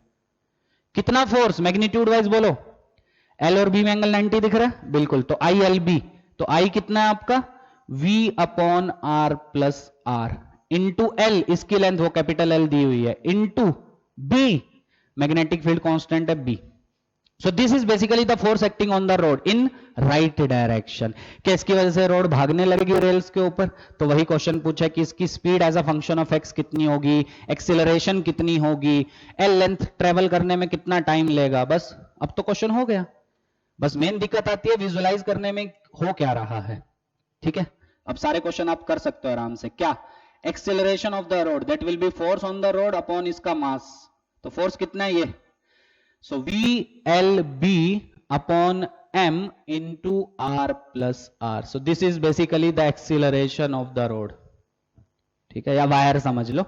कितना फोर्स, मैग्नीट्यूड वाइज बोलो, L और B में एंगल 90 दिख रहा है, बिल्कुल, तो I L B, तो I कितना है आपका V upon R plus R into L, इसकी लेंथ वो कैपिटल L दी हुई है, into B, magnetic field constant है B। So this is basically the force acting on the road in right direction. क्या इसकी वजह से रोड भागने लगेगी रेल्स के ऊपर, तो वही क्वेश्चन पूछा कि इसकी speed as a function of x कितनी होगी, एक्सीलरेशन कितनी होगी, एल लेंथ ट्रेवल करने में कितना टाइम लेगा। बस अब तो क्वेश्चन हो गया। बस मेन दिक्कत आती है विजुअलाइज करने में हो क्या रहा है, ठीक है। अब सारे क्वेश्चन आप कर सकते हो आराम से। क्या, acceleration of the road, that will be force on the road upon इसका मास, तो फोर्स कितना है ये, so VLB upon M into R plus R. So this is basically the acceleration of the road. ठीक है, या वायर समझ लो।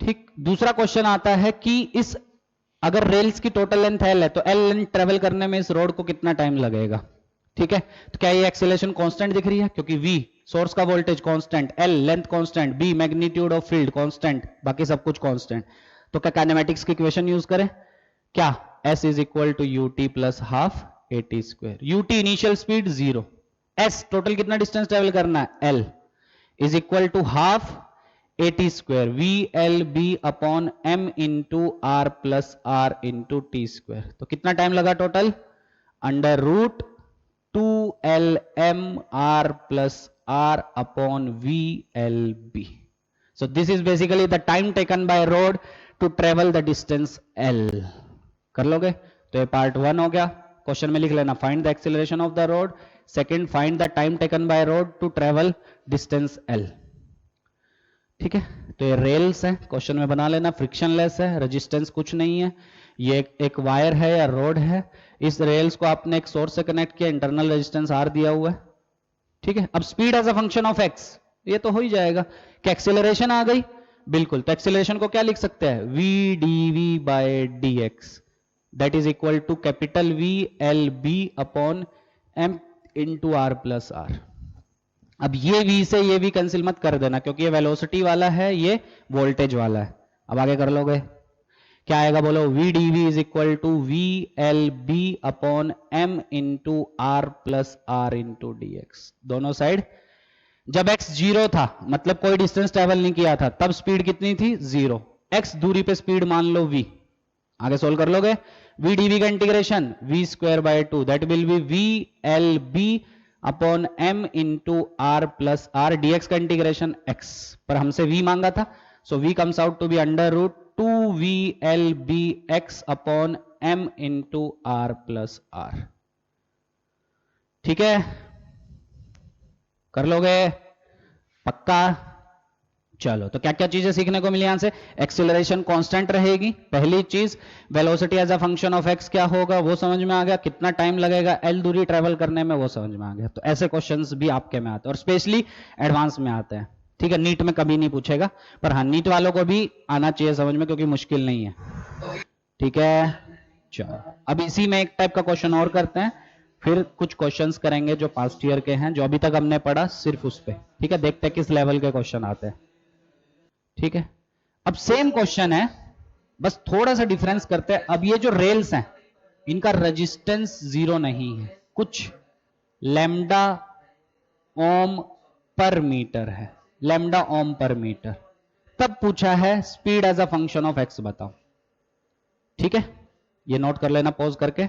ठीक, दूसरा क्वेश्चन आता है कि इस अगर रेल्स की टोटल लेंथ एल है तो एल लेंथ ट्रेवल करने में इस रोड को कितना टाइम लगेगा। ठीक है, तो क्या ये एक्सेलरेशन कांस्टेंट दिख रही है, क्योंकि v सोर्स का voltage constant, L length constant, b magnitude of field constant, बाकी सब कुछ कांस्टेंट। तो क्या काइनेमेटिक्स की इक्वेशन यूज करें, क्या s is equal to U T plus half A T square. U T initial speed 0, s total कितना distance travel करना है l is equal to half A T square V L B upon M into R plus R into T square. तो कितना time लगा total, under root 2lm r plus r upon vlb. So this is basically the time taken by road to travel the distance l. कर लोगे, तो ये part 1 हो गया। Question में लिख लेना, find the acceleration of the rod, second find the time taken by rod to travel distance l। ठीक है, तो ये रेल्स है, क्वेश्चन में बना लेना, फ्रिक्शनलेस है, रेजिस्टेंस कुछ नहीं है, ये एक वायर है या रोड है, इस रेल्स को आपने एक सोर्स से कनेक्ट किया, इंटरनल रेजिस्टेंस आर दिया हुआ है। ठीक है, अब speed as a function of x, ये तो हो ही जाएगा। क्या एक्सेलरेशन आ गई, बिल्कुल, तो एक्सेलरेशन को क्या लिख सकते हैं, V D V by D X that is equal to capital V L B upon M into R plus R. अब ये v से ये v कैंसिल मत कर देना, क्योंकि ये वेलोसिटी वाला है, ये वोल्टेज वाला है। अब आगे कर लोगे, क्या आएगा बोलो, v dv is equal to V L B upon M into R plus R into D X. दोनों साइड, जब x 0 था, मतलब कोई डिस्टेंस ट्रेवल नहीं किया था, तब स्पीड कितनी थी, 0। x दूरी पे स्पीड मान लो v। आगे सोल्व कर लोगे, v dv का integration v square by 2 that will be V L B upon m into R plus R, dx का इंटीग्रेशन x, पर हमसे v मांगा था, so v comes out to be under root 2vlb x upon m into R plus R. ठीक है, कर लोगे पक्का। चलो, तो क्या क्या चीजें सीखने को मिली यहां से, एक्सेलरेशन कांस्टेंट रहेगी, पहली चीज, velocity as a function of x क्या होगा वो समझ में आ गया, कितना टाइम लगेगा एल दूरी ट्रेवल करने में वो समझ में आ गया। तो ऐसे क्वेश्चंस भी आपके में आते हैं और स्पेशली एडवांस में आते हैं। ठीक है, नीट में कभी नहीं पूछेगा, पर हाँ नीट वालों को भी आना चाहिए समझ में, क्योंकि मुश्किल नहीं है। ठीक है, चलो अब इसी में एक टाइप का क्वेश्चन और करते हैं, फिर कुछ क्वेश्चंस करेंगे जो पास्ट ईयर के हैं, जो अभी तक हमने पढ़ा सिर्फ उस पे। ठीक है, देखते हैं किस लेवल के क्वेश्चन आते हैं। ठीक है, अब सेम क्वेश्चन है, बस थोड़ा सा डिफरेंस करते हैं। अब ये जो रेल्स हैं, इनका रेजिस्टेंस 0 नहीं है, कुछ लैम्डा ओम पर मीटर है, लैम्डा ओम पर मीटर। तब पूछा है speed as a function of x बताओ। ठीक है, ये नोट कर लेना पॉज करके।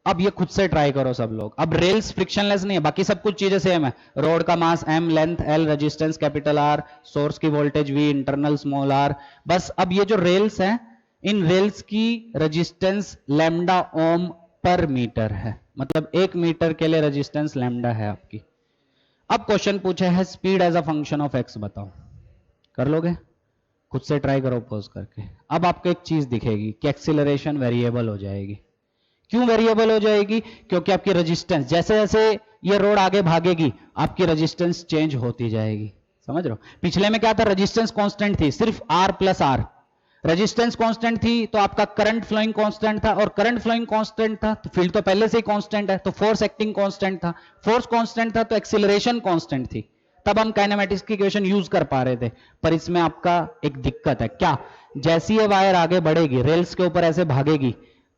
अब ये खुद से ट्राई करो सब लोग। अब रेल्स फ्रिक्शनलेस नहीं है, बाकी सब कुछ चीजें सेम है, रोड का mass m, length l, resistance capital R, source की voltage v, internal small r। बस अब ये जो रेल्स हैं, इन रेल्स की resistance lambda ohm per metre है, मतलब 1 मीटर के लिए रेजिस्टेंस लैम्डा है आपकी। अब क्वेश्चन पूछा है speed as a function of x बताओ, कर लोगे, खुद से ट्राई करो पॉज करके। अब आपको एक चीज दिखेगी कि एक्सीलरेशन वेरिएबल हो जाएगी। क्यों वेरिएबल हो जाएगी, क्योंकि आपकी रेजिस्टेंस, जैसे जैसे ये रोड आगे भागेगी आपकी रेजिस्टेंस चेंज होती जाएगी। समझ रहे हो, पिछले में क्या था, रेजिस्टेंस कांस्टेंट थी, सिर्फ R plus R, resistance constant थी तो आपका करंट फ्लोइंग कांस्टेंट था, और करंट फ्लोइंग कांस्टेंट था तो फील्ड तो पहले से ही कांस्टेंट है, तो फोर्स एक्टिंग कांस्टेंट था, फोर्स कांस्टेंट था तो एक्सीलरेशन कांस्टेंट थी, तब हम काइनेमेटिक्स की इक्वेशन यूज कर पा रहे थे। पर इसमें आपका एक दिक्कत है, क्या, जैसी ये वायर आगे बढ़ेगी, रेल्स के ऊपर ऐसे भागेगी,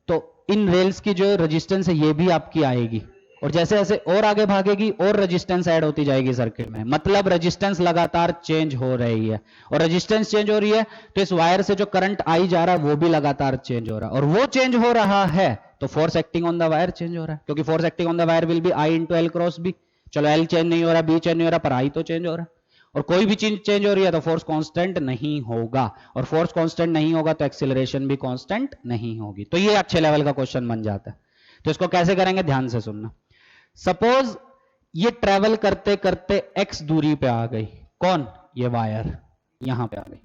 तो इन रेल्स की जो रेजिस्टेंस है ये भी आपकी आएगी, और जैसे जैसे और आगे भागेगी और रेजिस्टेंस ऐड होती जाएगी सर्किट में, मतलब रेजिस्टेंस लगातार चेंज हो रही है, और रेजिस्टेंस चेंज हो रही है तो इस वायर से जो करंट आई जा रहा है वो भी लगातार चेंज हो रहा है, और वो चेंज हो रहा है तो force acting on the wire change हो रहा है, क्योंकि force acting on the wire will be I into L cross B. चलो एल चेंज नहीं हो रहा, बी चेंज नहीं हो रहा, पर आई तो चेंज हो रहा है, और कोई भी चीज चेंज हो रही है तो फोर्स कांस्टेंट नहीं होगा, और फोर्स कांस्टेंट नहीं होगा तो एक्सीलरेशन भी कांस्टेंट नहीं होगी। तो ये अच्छे लेवल का क्वेश्चन बन जाता है। तो इसको कैसे करेंगे, ध्यान से सुनना। सपोज ये ट्रेवल करते करते x दूरी पे आ गई, कौन, ये वायर यहां पे आ गई।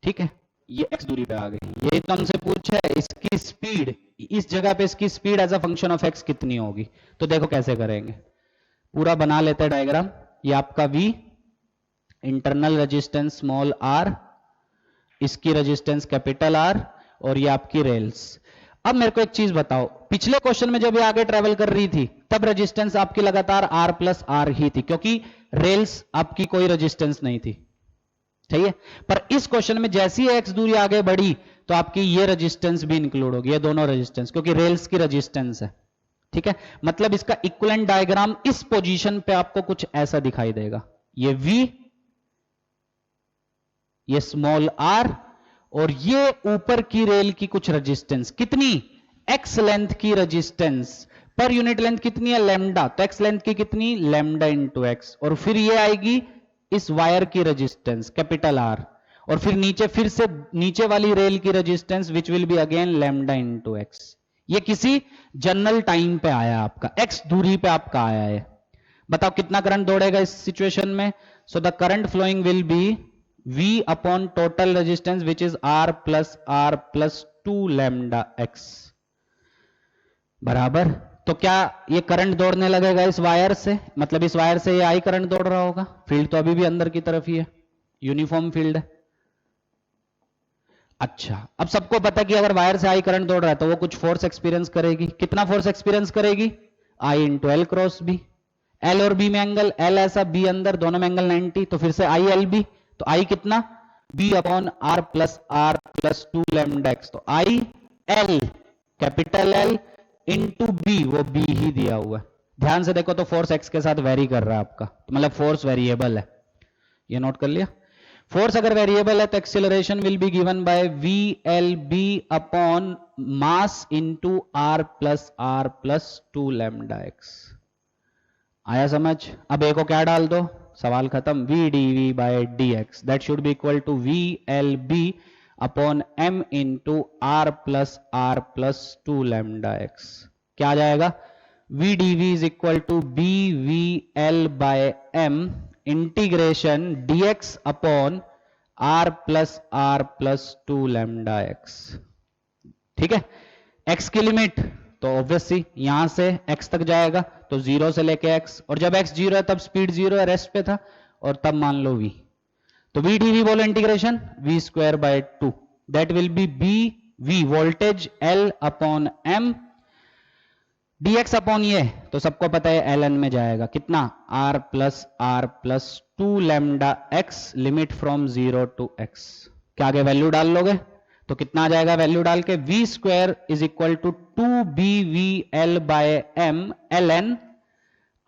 ठीक है, ये x दूरी पे आ गई, ये तो हमसे पूछा है इसकी स्पीड, इस जगह पे इसकी speed as a function of x कितनी होगी। तो देखो कैसे करेंगे, पूरा बना लेते हैं डायग्राम। ये आपका v, internal resistance small r, इसकी रेजिस्टेंस कैपिटल आर, और ये आपकी रेल्स। अब मेरे को एक चीज बताओ, पिछले क्वेश्चन में जब ये आगे ट्रेवल कर रही थी तब रेजिस्टेंस आपकी लगातार आर प्लस आर ही थी, क्योंकि रेल्स आपकी कोई रेजिस्टेंस नहीं थी, सही है। पर इस क्वेश्चन में जैसी एक्स दूरी आगे बढ़ी तो आपकी ये रेजिस्टेंस भी इंक्लूड होगी, ये दोनों रेजिस्टेंस, क्योंकि रेल्स की रेजिस्टेंस है, ठीक है। मतलब इसका इक्विवेलेंट डायग्राम इस पोजीशन पे आपको कुछ ऐसा दिखाई देगा, ये V, ये स्मॉल r, और ये ऊपर की रेल की कुछ रेजिस्टेंस, कितनी, x लेंथ की रेजिस्टेंस, पर यूनिट लेंथ कितनी है, लैम्डा, तो x लेंथ की कितनी, लैम्डा इंटू एक्स, और फिर ये आएगी इस वायर की रेजिस्टेंस कैपिटल R, और फिर नीचे, फिर से नीचे वाली रेल की resistance which will be again lambda into x. ये किसी जनरल टाइम पे आया आपका, x दूरी पे आपका आया है। बताओ कितना करंट दौड़ेगा इस सिचुएशन में। So the current flowing will be V upon total resistance which is R plus 2 lambda x बराबर। तो क्या ये करंट दौड़ने लगेगा इस वायर से, मतलब इस वायर से ये आई करंट दौड़ रहा होगा, फील्ड तो अभी भी अंदर की तरफ ही है, यूनिफॉर्म फील्ड है। अच्छा, अब सबको पता है कि अगर वायर से आई करंट दौड़ रहा है तो वो कुछ फोर्स एक्सपीरियंस करेगी, कितना फोर्स एक्सपीरियंस करेगी, I into L cross B, L और बी में एंगल, एल ऐसा बी अंदर, दोनों में एंगल 90, तो फिर से आई एल बी, तो आई कितना, B upon R plus 2 lambda x, तो I L capital L into B, वो बी ही दिया हुआ है। ध्यान से देखो तो फोर्स एक्स के साथ वेरी कर रहा है आपका, तो मतलब फोर्स वेरिएबल है, ये नोट कर लिया। फोर्स अगर वेरिएबल है तो acceleration will be given by V L B upon mass into R plus 2 lambda x. आया समझ। अब ए को क्या डाल दो, सवाल खत्म, V D V by D X that should be equal to V L B upon M into R plus 2 lambda x. क्या आ जाएगा, V D V is equal to B V L by M integration dx upon r plus 2 lambda x. ठीक है, x की limit तो obviously यहां से x तक जाएगा, तो 0 से लेके x, और जब x 0 है तब स्पीड 0 है, रेस्ट पे था, और तब मान लो v, तो v dv बोलो integration v square by 2 that will B b v voltage l upon m dx upon ये तो सबको पता है ln में जाएगा, कितना, r plus 2 lambda x limit from 0 to x। क्या आगे वैल्यू डाल लोगे तो कितना आ जाएगा, वैल्यू डाल के v square is equal to 2bvl by m ln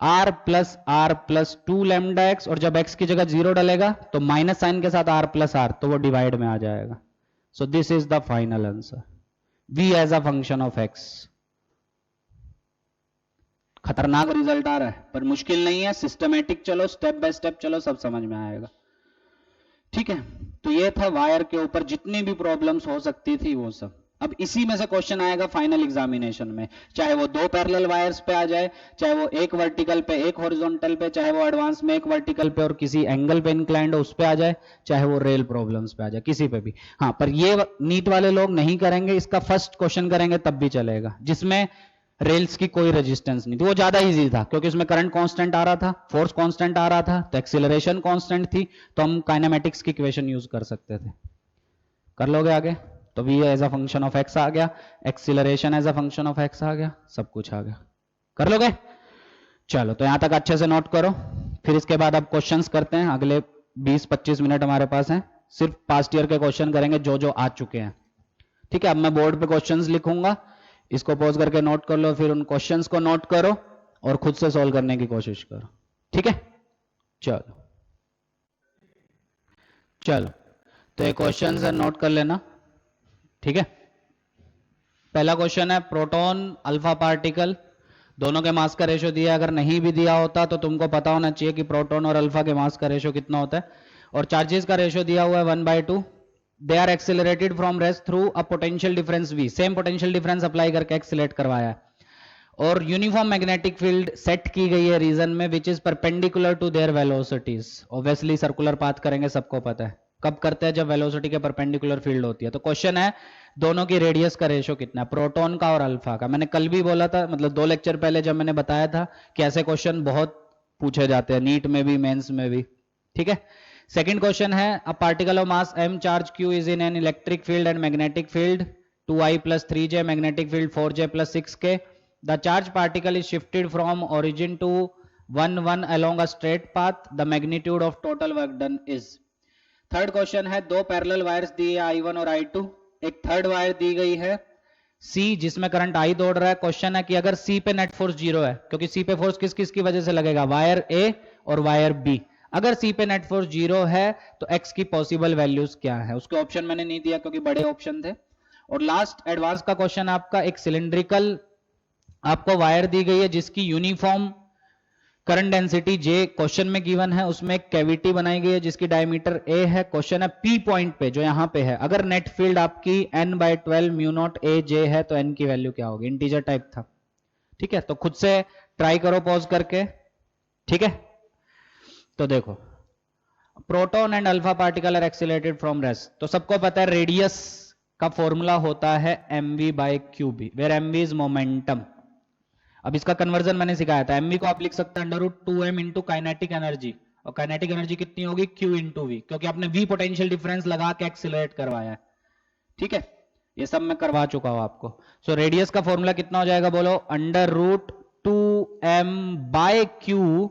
r plus 2 lambda x, और जब x की जगह 0 डालेगा तो माइनस साइन के साथ r प्लस r, तो वो डिवाइड में आ जाएगा। So this is the final answer, v as a function of x। खतरनाक रिजल्ट आ रहा है पर मुश्किल नहीं है, सिस्टमेटिक चलो, स्टेप बाय स्टेप चलो, सब समझ में आएगा। ठीक है, तो ये था वायर के ऊपर जितनी भी प्रॉब्लम्स हो सकती थी वो सब। अब इसी में से क्वेश्चन आएगा फाइनल एग्जामिनेशन में, चाहे वो 2 पैरेलल वायर्स पे आ जाए, चाहे वो एक वर्टिकल पे एक हॉरिजॉन्टल पे, चाहे वो एडवांस में एक वर्टिकल पे और किसी एंगल पे इंक्लाइंड हो उस पे आ जाए, चाहे वो रेल प्रॉब्लम्स पे आ जाए, किसी पे भी। हाँ, पर ये नीट वाले लोग नहीं करेंगे, इसका फर्स्ट क्वेश्चन करेंगे तब भी चलेगा, जिसमें रेल्स की कोई रेजिस्टेंस नहीं थी, वो ज्यादा इजी था क्योंकि उसमें करंट कांस्टेंट आ रहा था, फोर्स कांस्टेंट आ रहा था, तो एक्सीलरेशन कांस्टेंट थी, तो हम काइनेमेटिक्स की इक्वेशन यूज कर सकते थे। कर लोगे आगे, तो v as a function of x आ गया, acceleration as a function of x आ गया, सब कुछ आ गया। कर लोगे, चलो तो यहां तक अच्छे से नोट करो, फिर इसके बाद अब क्वेश्चंस करते हैं। अगले 20-25 मिनट हमारे पास हैं, सिर्फ पास्ट ईयर के क्वेश्चन करेंगे जो जो आ चुके हैं। ठीक है, अब मैं बोर्ड पे क्वेश्चंस लिखूंगा, इसको पॉज करके नोट कर लो, फिर उन क्वेश्चंस को नोट करो और खुद से सॉल्व करने की कोशिश करो। ठीक है, चलो चलो तो ये क्वेश्चन है, नोट कर लेना। ठीक है, पहला क्वेश्चन है, प्रोटॉन अल्फा पार्टिकल दोनों के मास का रेशो दिया, अगर नहीं भी दिया होता तो तुमको पता होना चाहिए कि प्रोटॉन और अल्फा के मास का रेशो कितना होता है, और चार्जेस का रेशो दिया हुआ है 1/2। They are accelerated from rest through a potential difference v, same potential difference apply करके एक्सेलरेट करवाया है, और यूनिफॉर्म मैग्नेटिक फील्ड सेट की गई है रीजन में which is perpendicular to their velocities. Obviously circular path करेंगे, सबको पता है कब करते हैं, जब वेलोसिटी के परपेंडिकुलर फील्ड होती है। तो क्वेश्चन है दोनों की रेडियस का रेशो कितना है, प्रोटॉन का और अल्फा का। मैंने कल भी बोला था, मतलब 2 लेक्चर पहले जब मैंने बताया था कि ऐसे क्वेश्चन बहुत पूछे जाते हैं, नीट में भी मेंस में भी। ठीक है, सेकंड क्वेश्चन है a particle of mass m charge q is in an electric field and magnetic field 2i plus 3j, magnetic field 4j plus 6k. The charge particle is shifted from origin to 1 along a straight path. The magnitude of total work done is. Third question है दो parallel wires दी है I1 और I2, एक third wire दी गई है C जिसमें current I दौड़ रहा है. क्वेश्चन है कि अगर C पे नेट फोर्स जीरो है, क्योंकि C पे फोर्स किस किस की वजह से लगेगा, वायर A और वायर B. अगर C पे नेट फोर्स जीरो है तो X की पॉसिबल वैल्यूज क्या है, उसके ऑप्शन मैंने नहीं दिया क्योंकि बड़े ऑप्शन थे. और लास्ट एडवांस का क्वेश्चन आपका एक सिलिंड्रिकल आपको वायर दी गई है जिसकी uniform current density J question में गिवन है, उसमें एक कैविटी बनाई गई है जिसकी डायमीटर A है. क्वेश्चन है P पॉइंट पे जो यहां पे है अगर नेट फील्ड आपकी n/12 म्यू नॉट AJ है तो n की वैल्यू क्या होगी. इंटीजर टाइप था. ठीक है, तो खुद से ट्राई करो पॉज करके. ठीक है, तो देखो proton and alpha particle are accelerated from rest. तो सबको पता है रेडियस का फॉर्मूला होता है mv/qb where mv is momentum. अब इसका कन्वर्जन मैंने सिखाया था. mv को आप लिख सकते हैं √2m इंटू काइनेटिक एनर्जी, और काइनेटिक एनर्जी कितनी होगी q इंटू वी, क्योंकि आपने v पोटेंशियल डिफरेंस लगा के एक्सीलरेट करवाया है. ठीक है, ये सब मैं करवा चुका हूं आपको. सो रेडियस का फॉर्मूला कितना हो जाएगा बोलो, √2m/q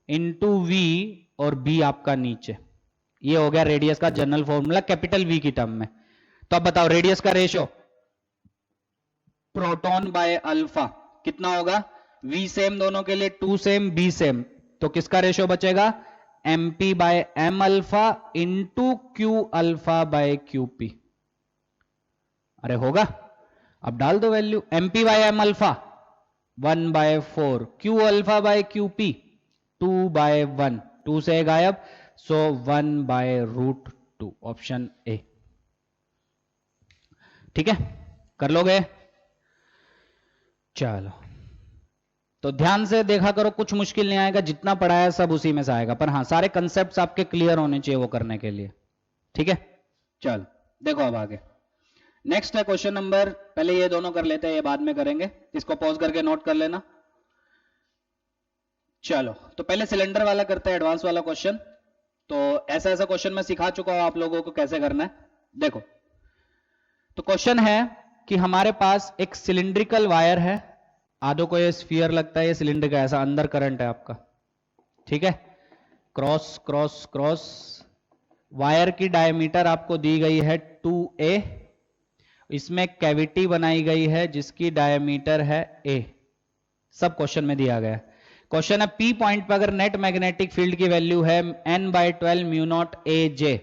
इंटू वी और b आपका नीचे. ये हो गया रेडियस का जनरल फॉर्मूला कैपिटल V की टर्म में. तो अब बताओ रेडियस का रेशियो प्रोटॉन बाय अल्फा कितना होगा, V सेम दोनों के लिए, 2 सेम B सेम, तो किसका रेशियो बचेगा MP/m alpha into Q alpha by QP. अरे होगा, अब डाल दो value. MP/m alpha 1/4, Q alpha by QP 2/1, 2 से गायब, सो 1/√2 ऑप्शन ए. ठीक है, कर लोगे. चलो तो ध्यान से देखा करो, कुछ मुश्किल नहीं आएगा, जितना पढ़ाया सब उसी में से आएगा, पर हाँ सारे कंसेप्ट्स आपके क्लियर होने चाहिए वो करने के लिए. ठीक है, चलो देखो अब आगे. नेक्स्ट है क्वेश्चन नंबर, पहले ये दोनों कर लेते हैं, ये बाद में करेंगे, इसको पॉज करके नोट कर लेना. चलो तो पहले सिलेंडर वाला करते हैं, एडवांस वाला क्वेश्चन. तो ऐसा ऐसा क्वेश्चन मैं सिखा चुका हूं आप लोगों को कैसे करना है. देखो तो क्वेश्चन है कि हमारे पास एक सिलिंड्रिकल वायर है, आधों को ये स्फीयर लगता है, ये सिलेंडर का ऐसा अंदर करंट है आपका. ठीक है, क्रॉस क्रॉस क्रॉस, वायर की डायमीटर आपको दी गई है 2a, इसमें कैविटी बनाई गई है जिसकी डायमीटर है a. सब क्वेश्चन में दिया गया है. क्वेश्चन है P पॉइंट पर अगर नेट मैग्नेटिक फील्ड की वैल्यू है n/12 म्यू नॉट AJ.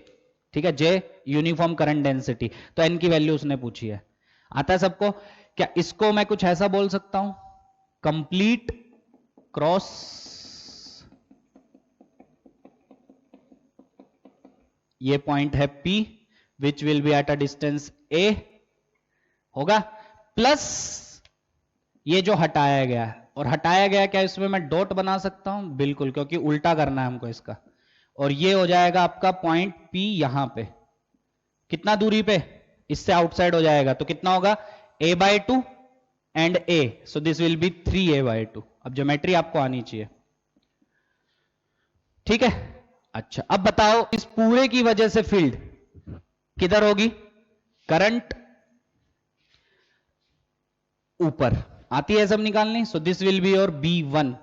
ठीक है, J यूनिफॉर्म करंट डेंसिटी, तो n की वैल्यू उसने पूछी है. आता है सबको. क्या इसको मैं कुछ ऐसा बोल सकता हूं, कंप्लीट क्रॉस ये पॉइंट है P which will B at a distance A होगा, प्लस ये जो हटाया गया है, और हटाया गया क्या इसमें मैं डॉट बना सकता हूं, बिल्कुल, क्योंकि उल्टा करना है हमको इसका. और ये हो जाएगा आपका पॉइंट P यहां पे, कितना दूरी पे, इससे आउटसाइड हो जाएगा, तो कितना होगा a/2 and a, so this will B 3a/2. अब ज्योमेट्री आपको आनी चाहिए. ठीक है, अच्छा अब बताओ इस पूरे की वजह से फील्ड किधर होगी, करंट ऊपर आती है सब निकालनी, सो this will be your B1.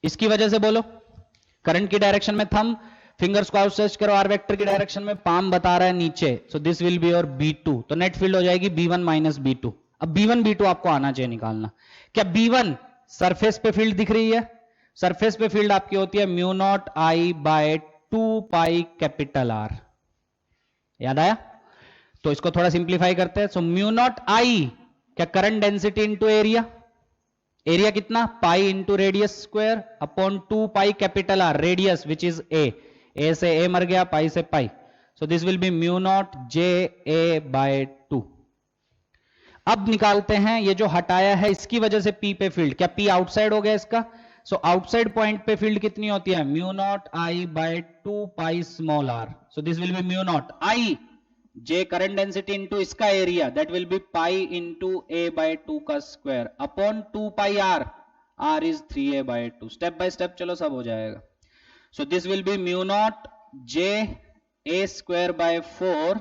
इसकी वजह से बोलो, करंट की डायरेक्शन में थंब, फिंगर्स को आउटस्ट्रेच करो, आर वेक्टर की डायरेक्शन में पाम बता रहा है नीचे, सो this will be your B2. तो नेट फील्ड हो जाएगी B1 माइनस B2. अब B1 B2 आपको आना चाहिए निकालना. क्या B1 सरफेस पे फील्ड दिख रही है, सरफेस पे फील्ड आपकी होती है mu naught I/2 pi capital R. याद आया, तो इसको थोड़ा सिंप्लीफाई करते हैं. सो म्यू नॉट I क्या current density into area, area कितना pi into radius square upon 2 pi capital R, radius which is a से a मर गया, पाई से pi, so this will be mu naught JA/2. अब निकालते हैं ये जो हटाया है इसकी वजह से P पे फील्ड, क्या P आउटसाइड हो गया इसका, सो आउटसाइड पॉइंट पे फील्ड कितनी होती है mu naught I/2 pi small r, so this will be mu naught I J current density into इसका area, that will be pi into a/2 का square upon 2 pi r, r is 3a/2. Step by step चलो सब हो जाएगा. So this will be mu naught J A square by 4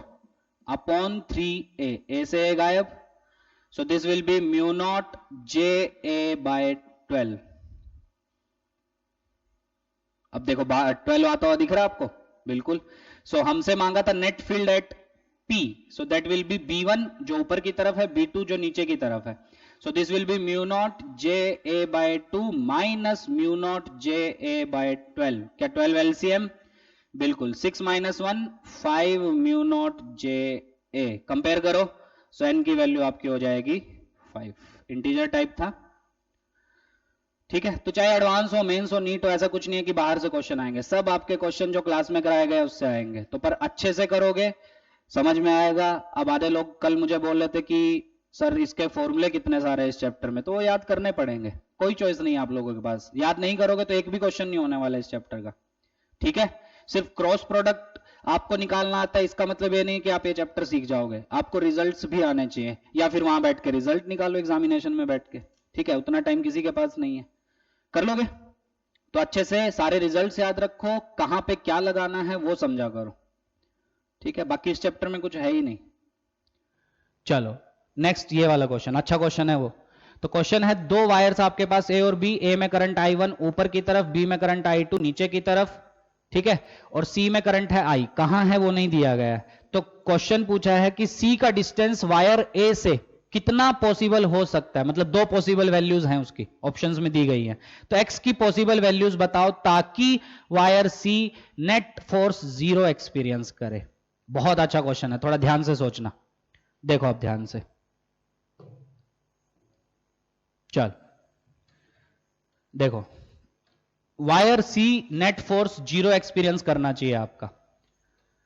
upon 3a, A से A गायब, सो this will be mu naught J A by 12। अब देखो 12 आता हुआ दिख रहा है आपको, बिल्कुल। सो हमसे मांगा था net field at P, so that will be B1 जो ऊपर की तरफ है, B2 जो नीचे की तरफ है, so this will be mu naught J A by 2 minus mu naught J A by 12। क्या 12 LCM? बिल्कुल, 6 minus 1 5 mu naught J A, compare करो, so n की वैल्यू आपकी हो जाएगी 5। इंटीजर टाइप था, ठीक है। तो चाहे एडवांस हो, मेंस हो, नीट हो, ऐसा कुछ नहीं है कि बाहर से क्वेश्चन आएंगे, सब आपके क्वेश्चन जो क्लास में कराए गए उससे आएंगे, तो पर अच्छे से करोगे समझ में आएगा। अब आधे लोग कल मुझे बोल रहे थे कि सर इसके फॉर्मूले कितने सारे इस चैप्टर में, तो वो याद करने पड़ेंगे, कोई चॉइस नहीं है आप लोगों के पास, याद नहीं करोगे तो एक भी क्वेश्चन नहीं होने वाला इस चैप्टर का, ठीक है। सिर्फ क्रॉस प्रोडक्ट आपको निकालना आता है, इसका मतलब ये नहीं कि आप ये चैप्टर सीख जाओगे, आपको रिजल्ट्स भी आने चाहिए, या फिर वहां बैठ के रिजल्ट निकालो एग्जामिनेशन में बैठ के, ठीक है। उतना टाइम किसी के पास नहीं है, कर लोगे तो अच्छे से सारे रिजल्ट्स याद रखो, कहां पे क्या लगाना है वो समझा करो, ठीक है। बाकी इस चैप्टर में कुछ है ही नहीं। चलो नेक्स्ट ये वाला क्वेश्चन, अच्छा क्वेश्चन है वो। तो क्वेश्चन है दो वायर्स आपके पास ए और बी, ए में करंट I1 ऊपर की तरफ, बी में करंट I2 नीचे की तरफ, ठीक है, और सी में करंट है I, कहां है वो नहीं दिया गया है। तो क्वेश्चन पूछा है कि सी का डिस्टेंस वायर ए से कितना पॉसिबल हो सकता है, मतलब दो पॉसिबल वैल्यूज हैं उसकी, ऑप्शंस में दी गई हैं। तो एक्स की पॉसिबल वैल्यूज बताओ ताकि वायर सी नेट फोर्स 0 एक्सपीरियंस करे। बहुत अच्छा क्वेश्चन है, थोड़ा ध्यान से सोचना, देखो आप ध्यान से, चल देखो, वायर सी नेट फोर्स 0 एक्सपीरियंस करना चाहिए आपका।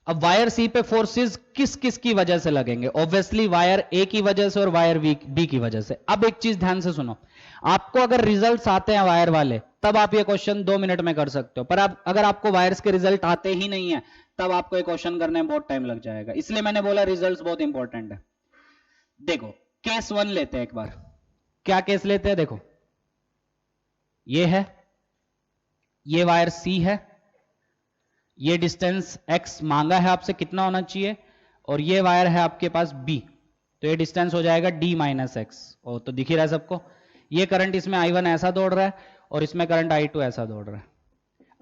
अब वायर सी पे फोर्सेस किस किस की वजह से लगेंगे, ऑब्वियसली वायर ए की वजह से और वायर बी की वजह से। अब एक चीज ध्यान से सुनो, आपको अगर रिजल्ट्स आते हैं वायर वाले तब आप ये क्वेश्चन 2 मिनट में कर सकते हो, पर अगर आपको वायर्स के रिजल्ट आते ही नहीं है तब आपको ये क्वेश्चन करने में बहुत टाइम लग जाएगा, इसलिए मैंने बोला रिजल्ट्स बहुत इंपॉर्टेंट है। देखो केस 1 लेते हैं एक बार, क्या केस लेते हैं, देखो ये है, ये वायर सी है, ये डिस्टेंस x मांगा है आपसे कितना होना चाहिए, और ये वायर है आपके पास b, तो ये डिस्टेंस हो जाएगा d माइनस एक्स, और तो दिख ही रहा है सबको, ये करंट इसमें I1 ऐसा दौड़ रहा है और इसमें करंट I2 ऐसा दौड़ रहा है।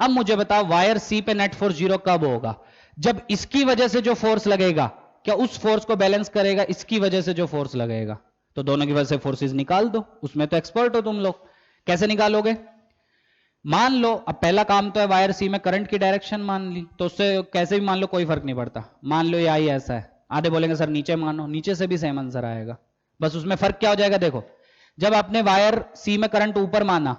अब मुझे बताओ वायर C पे नेट फोर्स 0 कब होगा, जब इसकी वजह से जो फोर्स लगेगा क्या उस फोर्स को बैलेंस करेगा इसकी वजह से जो फोर्स लगेगा, तो दोनों की वजह से फोर्सेस निकाल दो, उसमें तो एक्सपर्ट हो तुम लोग, कैसे निकालोगे। मान लो अब पहला काम तो है वायर सी में करंट की डायरेक्शन मान ली, तो उससे कैसे भी मान लो कोई फर्क नहीं पड़ता, मान लो ये आई ऐसा है, आधे बोलेंगे सर नीचे मानो, नीचे से भी सेम आंसर आएगा, बस उसमें फर्क क्या हो जाएगा, देखो जब आपने वायर सी में करंट ऊपर माना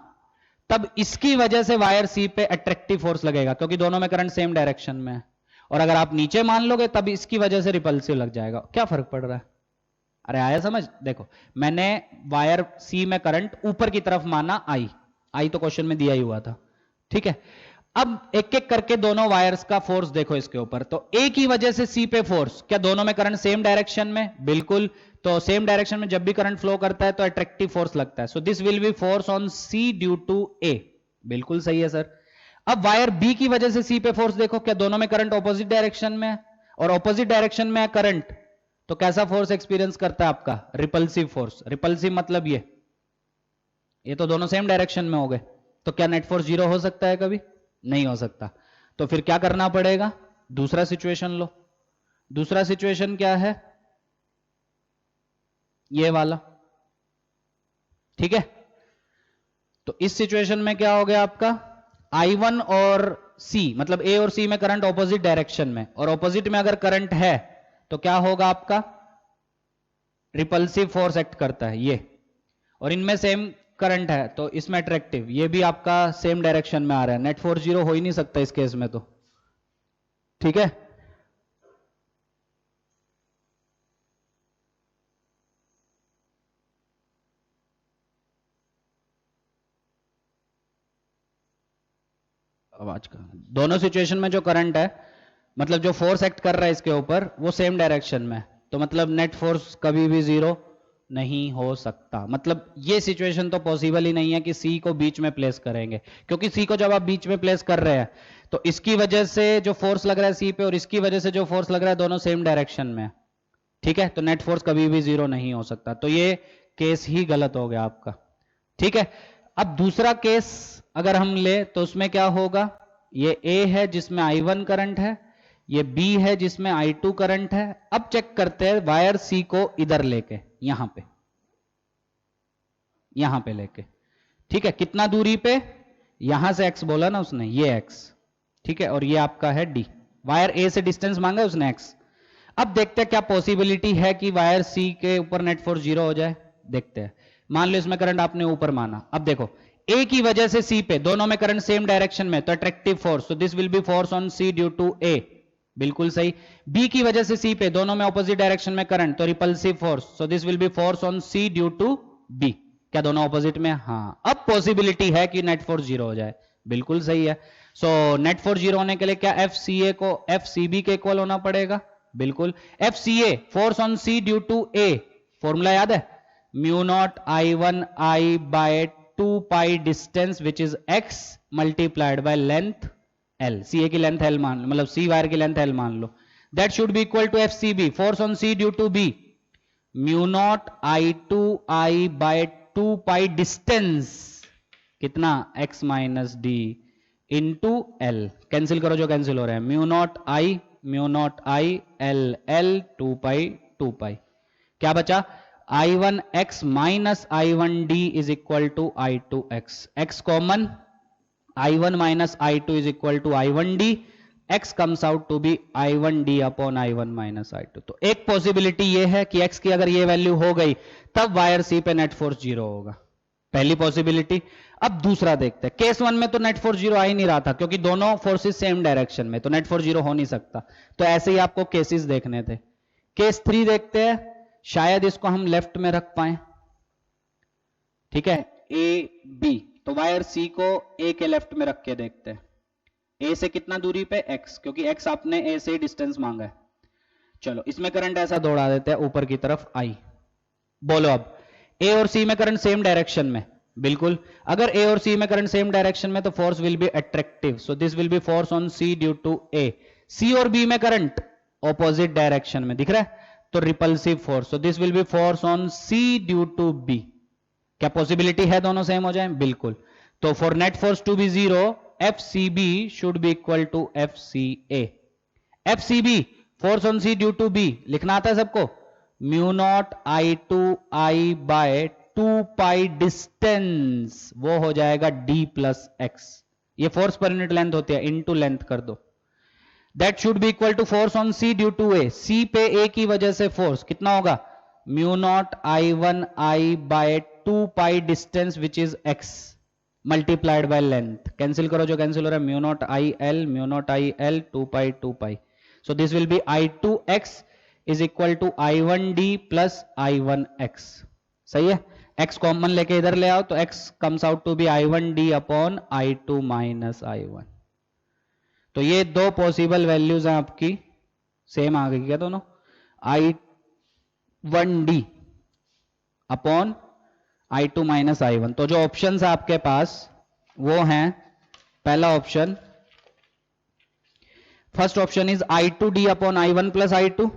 तब इसकी वजह से वायर सी पे अट्रैक्टिव फोर्स लगेगा क्योंकि दोनों में करंट सेम डायरेक्शन में है, और अगर आप नीचे मान लोगे तब इसकी वजह से रिपल्सिव लग जाएगा, क्या फर्क पड़ रहा है। अरे आया समझ, देखो मैंने वायर सी में करंट ऊपर की तरफ माना आई तो क्वेश्चन में दिया ही हुआ था, ठीक है। अब एक एक करके दोनों वायर्स का फोर्स देखो इसके ऊपर, तो ए की वजह से सी पे फोर्स, क्या दोनों में करंट सेम डायरेक्शन में, बिल्कुल, तो सेम डायरेक्शन में जब भी करंट फ्लो करता है तो अट्रैक्टिव फोर्स लगता है, so this will be force on C due to A, बिल्कुल सही है सर। अब वायर बी की वजह से सी पे फोर्स देखो, क्या दोनों में करंट ऑपोजिट डायरेक्शन में है, और ऑपोजिट डायरेक्शन में है करंट, तो कैसा फोर्स एक्सपीरियंस करता है आपका, रिपल्सिव फोर्स। रिपल्सिव मतलब ये तो दोनों सेम डायरेक्शन में हो गए, तो क्या नेट फोर्स 0 हो सकता है, कभी नहीं हो सकता। तो फिर क्या करना पड़ेगा, दूसरा सिचुएशन लो, दूसरा सिचुएशन क्या है, ये वाला, ठीक है। तो इस सिचुएशन में क्या हो गया आपका, I1 और C, मतलब A और C में करंट ऑपोजिट डायरेक्शन में, और ऑपोजिट में अगर करंट है तो क्या होगा आपका, रिपल्सिव फोर्स एक्ट करता है ये, और इनमें सेम करंट है तो इसमें अट्रैक्टिव, ये भी आपका सेम डायरेक्शन में आ रहा है, नेट फोर्स 0 हो ही नहीं सकता इस केस में, तो ठीक है। आवाज का, दोनों सिचुएशन में जो करंट है, मतलब जो फोर्स एक्ट कर रहा है इसके ऊपर वो सेम डायरेक्शन में, तो मतलब नेट फोर्स कभी भी 0 नहीं हो सकता। मतलब ये सिचुएशन तो पॉसिबल ही नहीं है कि सी को बीच में प्लेस करेंगे, क्योंकि सी को जब आप बीच में प्लेस कर रहे हैं तो इसकी वजह से जो फोर्स लग रहा है सी पे और इसकी वजह से जो फोर्स लग रहा है दोनों सेम डायरेक्शन में, ठीक है, तो नेट फोर्स कभी भी जीरो नहीं हो सकता, तो ये केस ही गलत हो गया आपका। ठीक है, अब दूसरा केस अगर हम ले तो उसमें क्या होगा, ये ए है जिसमें I1 करंट है, ये बी है जिसमें I2 करंट है। अब चेक करते हैं वायर सी को इधर लेके, यहां पे लेके, ठीक है, कितना दूरी पे, यहां से x बोला ना उसने, ये x, ठीक है, और ये आपका है d। वायर ए से डिस्टेंस मांगा उसने x। अब देखते हैं क्या पॉसिबिलिटी है कि वायर सी के ऊपर नेट फोर्स जीरो हो जाए, देखते हैं। मान लो इसमें करंट आपने ऊपर माना, अब देखो ए की वजह से सी पे, दोनों में करंट सेम डायरेक्शन में, तो अट्रैक्टिव फोर्स, तो this will be force on C due to A, बिल्कुल सही। बी की वजह से सी पे, दोनों में ऑपोजिट डायरेक्शन में करंट, तो repulsive force, so this will be force on C due to B. क्या दोनों ऑपोजिट में? हाँ। अब पॉसिबिलिटी है कि नेट फोर्स जीरो हो जाए, बिल्कुल सही है। सो नेट फोर्स जीरो होने के लिए क्या एफ सी ए को एफ सी बी के इक्वल होना पड़ेगा, बिल्कुल। F C A force on C due to A, formula याद है, mu naught I1 I by 2 pi distance which is x multiplied by length L। C A की length L मान लो, मतलब सी वायर की लेंथ L मान लो, that should be equal to F C B, force on C due to B, mu nought I2 I by 2 pi distance, कितना x minus D into L, cancel करो जो cancel हो रहा है, mu naught I L 2 pi, क्या बचा, I1x minus I1d is equal to I2x, x common, I1 minus I2 is equal to I1d, x comes out to be I1d upon I1 minus I2। तो एक possibility ये है कि x की अगर ये वैल्यू हो गई तब वायर सी पे नेट फोर्स जीरो होगा, पहली पॉसिबिलिटी। अब दूसरा देखते हैं, केस वन में तो नेट फोर्स जीरो आ ही नहीं रहा था क्योंकि दोनों फोर्सेस सेम डायरेक्शन में, तो नेट फोर्स जीरो हो नहीं सकता, तो ऐसे ही आपको केसेस देखने थे। केस थ्री देखते हैं, शायद इसको हम लेफ्ट में रख पाए, ठीक है, ए बी, तो वायर सी को ए के लेफ्ट में रख के देखते हैं। ए से कितना दूरी पे, एक्स, क्योंकि एक्स आपने ए से डिस्टेंस मांगा है। चलो इसमें करंट ऐसा दौड़ा देते हैं ऊपर की तरफ आई। बोलो अब ए और सी में करंट सेम डायरेक्शन में, बिल्कुल। अगर ए और सी में करंट सेम डायरेक्शन में तो force will be attractive, so this will be force on C due to A. C और बी में करंट ऑपोजिट डायरेक्शन में, दिख रहा है, तो repulsive force, so this will be force on C due to B. क्या possibility है दोनों सेम हो जाए? बिल्कुल। तो for net force to be zero, F C B should be equal to F C A. F C B force on C due to B लिखना आता है सबको, mu nought I2 I by 2 pi distance, वो हो जाएगा d plus x, ये force per unit length होती है, इनटू लेंथ कर दो, that should be equal to force on C due to A. C पे ए की वजह से फोर्स कितना होगा, mu naught I1 I by 2 pi distance which is x multiplied by length, cancel करो जो कैंसिल हो रहा है, mu naught I L 2 pi, so this will be I2x is equal to I1d plus I1x। सही है, x common लेके इधर ले आओ तो x comes out to be I1d upon I2 minus I1। तो ये दो पॉसिबल वैल्यूज हैं आपकी, सेम आ गई क्या दोनों, I1d upon I2 minus I1। तो जो ऑप्शंस है आपके पास वो हैं, पहला option, first option is I2d upon I1 plus I2।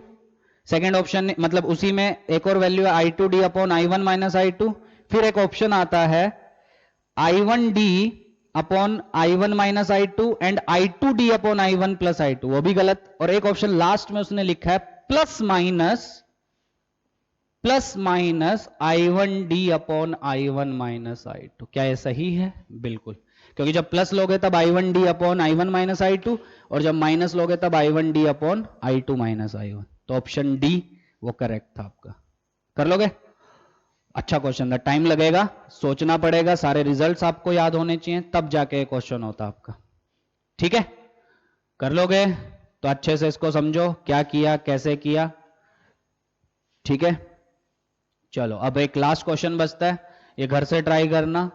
Second option मतलब उसी में एक और वैल्यू है I2d upon I1 minus I2। फिर एक ऑप्शन आता है I1d upon I1 minus I2 and I2d upon I1 plus I2, वो भी गलत। और एक ऑप्शन लास्ट में उसने लिखा है plus minus I1d upon I1 minus I2। क्या ये सही है? बिल्कुल, क्योंकि जब प्लस लोगे तब I1d upon I1 minus I2 और जब माइनस लोगे तब I1d upon I2 minus I1। तो ऑप्शन डी वो करेक्ट था आपका, कर लोगे? अच्छा क्वेश्चन था, टाइम लगेगा, सोचना पड़ेगा, सारे रिजल्ट्स आपको याद होने चाहिए तब जाके क्वेश्चन होता आपका, ठीक है? कर लोगे? तो अच्छे से इसको समझो, क्या किया कैसे किया, ठीक है? चलो अब एक लास्ट क्वेश्चन बचता है, ये घर से ट्राई करना,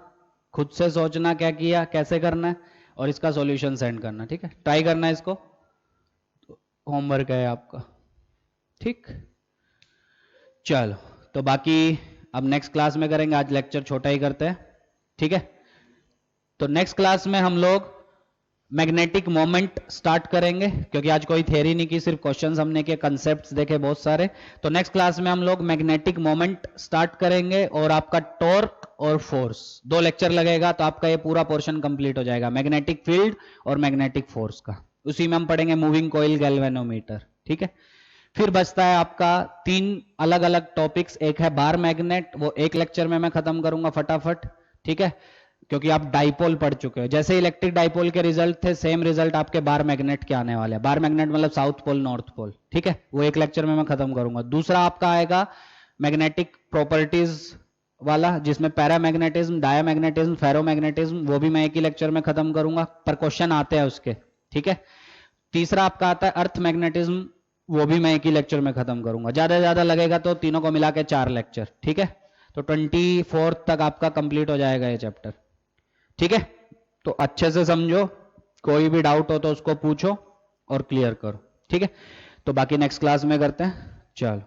खुद से सोचना क्या किया कैसे करना है और इसका सॉल्यूशन सेंड करना, ठीक है? ट्राई करना है इसको, होमवर्क है आपका, ठीक? चलो तो बाकी अब नेक्स्ट क्लास में करेंगे, आज लेक्चर छोटा ही करते हैं, ठीक है। तो नेक्स्ट क्लास में हम लोग मैग्नेटिक मोमेंट स्टार्ट करेंगे, क्योंकि आज कोई थ्योरी नहीं की, सिर्फ क्वेश्चंस हमने किए, कंसेप्ट्स देखे बहुत सारे। तो नेक्स्ट क्लास में हम लोग मैग्नेटिक मोमेंट स्टार्ट करेंगे और आपका टॉर्क और फोर्स, 2 लेक्चर लगेगा तो आपका ये पूरा पोर्शन कंप्लीट हो जाएगा, मैग्नेटिक फील्ड और मैग्नेटिक फोर्स का। उसी में हम पढ़ेंगे मूविंग कॉइल, गैल्वेनोमीटर, ठीक है। फिर बचता है आपका 3 अलग अलग टॉपिक्स, एक है बार मैग्नेट, वो एक लेक्चर में मैं खत्म करूंगा फटाफट, ठीक है, क्योंकि आप डाइपोल पढ़ चुके हो। जैसे इलेक्ट्रिक डाइपोल के रिजल्ट थे, सेम रिजल्ट आपके बार मैग्नेट के आने वाले हैं। बार मैग्नेट मतलब साउथ पोल नॉर्थ पोल, ठीक है, वो एक लेक्चर में मैं खत्म करूंगा। दूसरा आपका आएगा मैग्नेटिक प्रॉपर्टीज वाला, जिसमें पैरामैग्नेटिज्म, डायामैग्नेटिज्म, फेरोमैग्नेटिज्म, वो भी मैं एक ही लेक्चर में खत्म करूंगा, पर क्वेश्चन आते हैं उसके, ठीक है। तीसरा आपका आता है अर्थ मैग्नेटिज्म, वो भी मैं एक ही लेक्चर में खत्म करूंगा, ज्यादा से ज्यादा लगेगा तो तीनों को मिला के 4 लेक्चर, ठीक है। तो 24 तक आपका कंप्लीट हो जाएगा ये चैप्टर, ठीक है। तो अच्छे से समझो, कोई भी डाउट हो तो उसको पूछो और क्लियर करो, ठीक है। तो बाकी नेक्स्ट क्लास में करते हैं, चलो।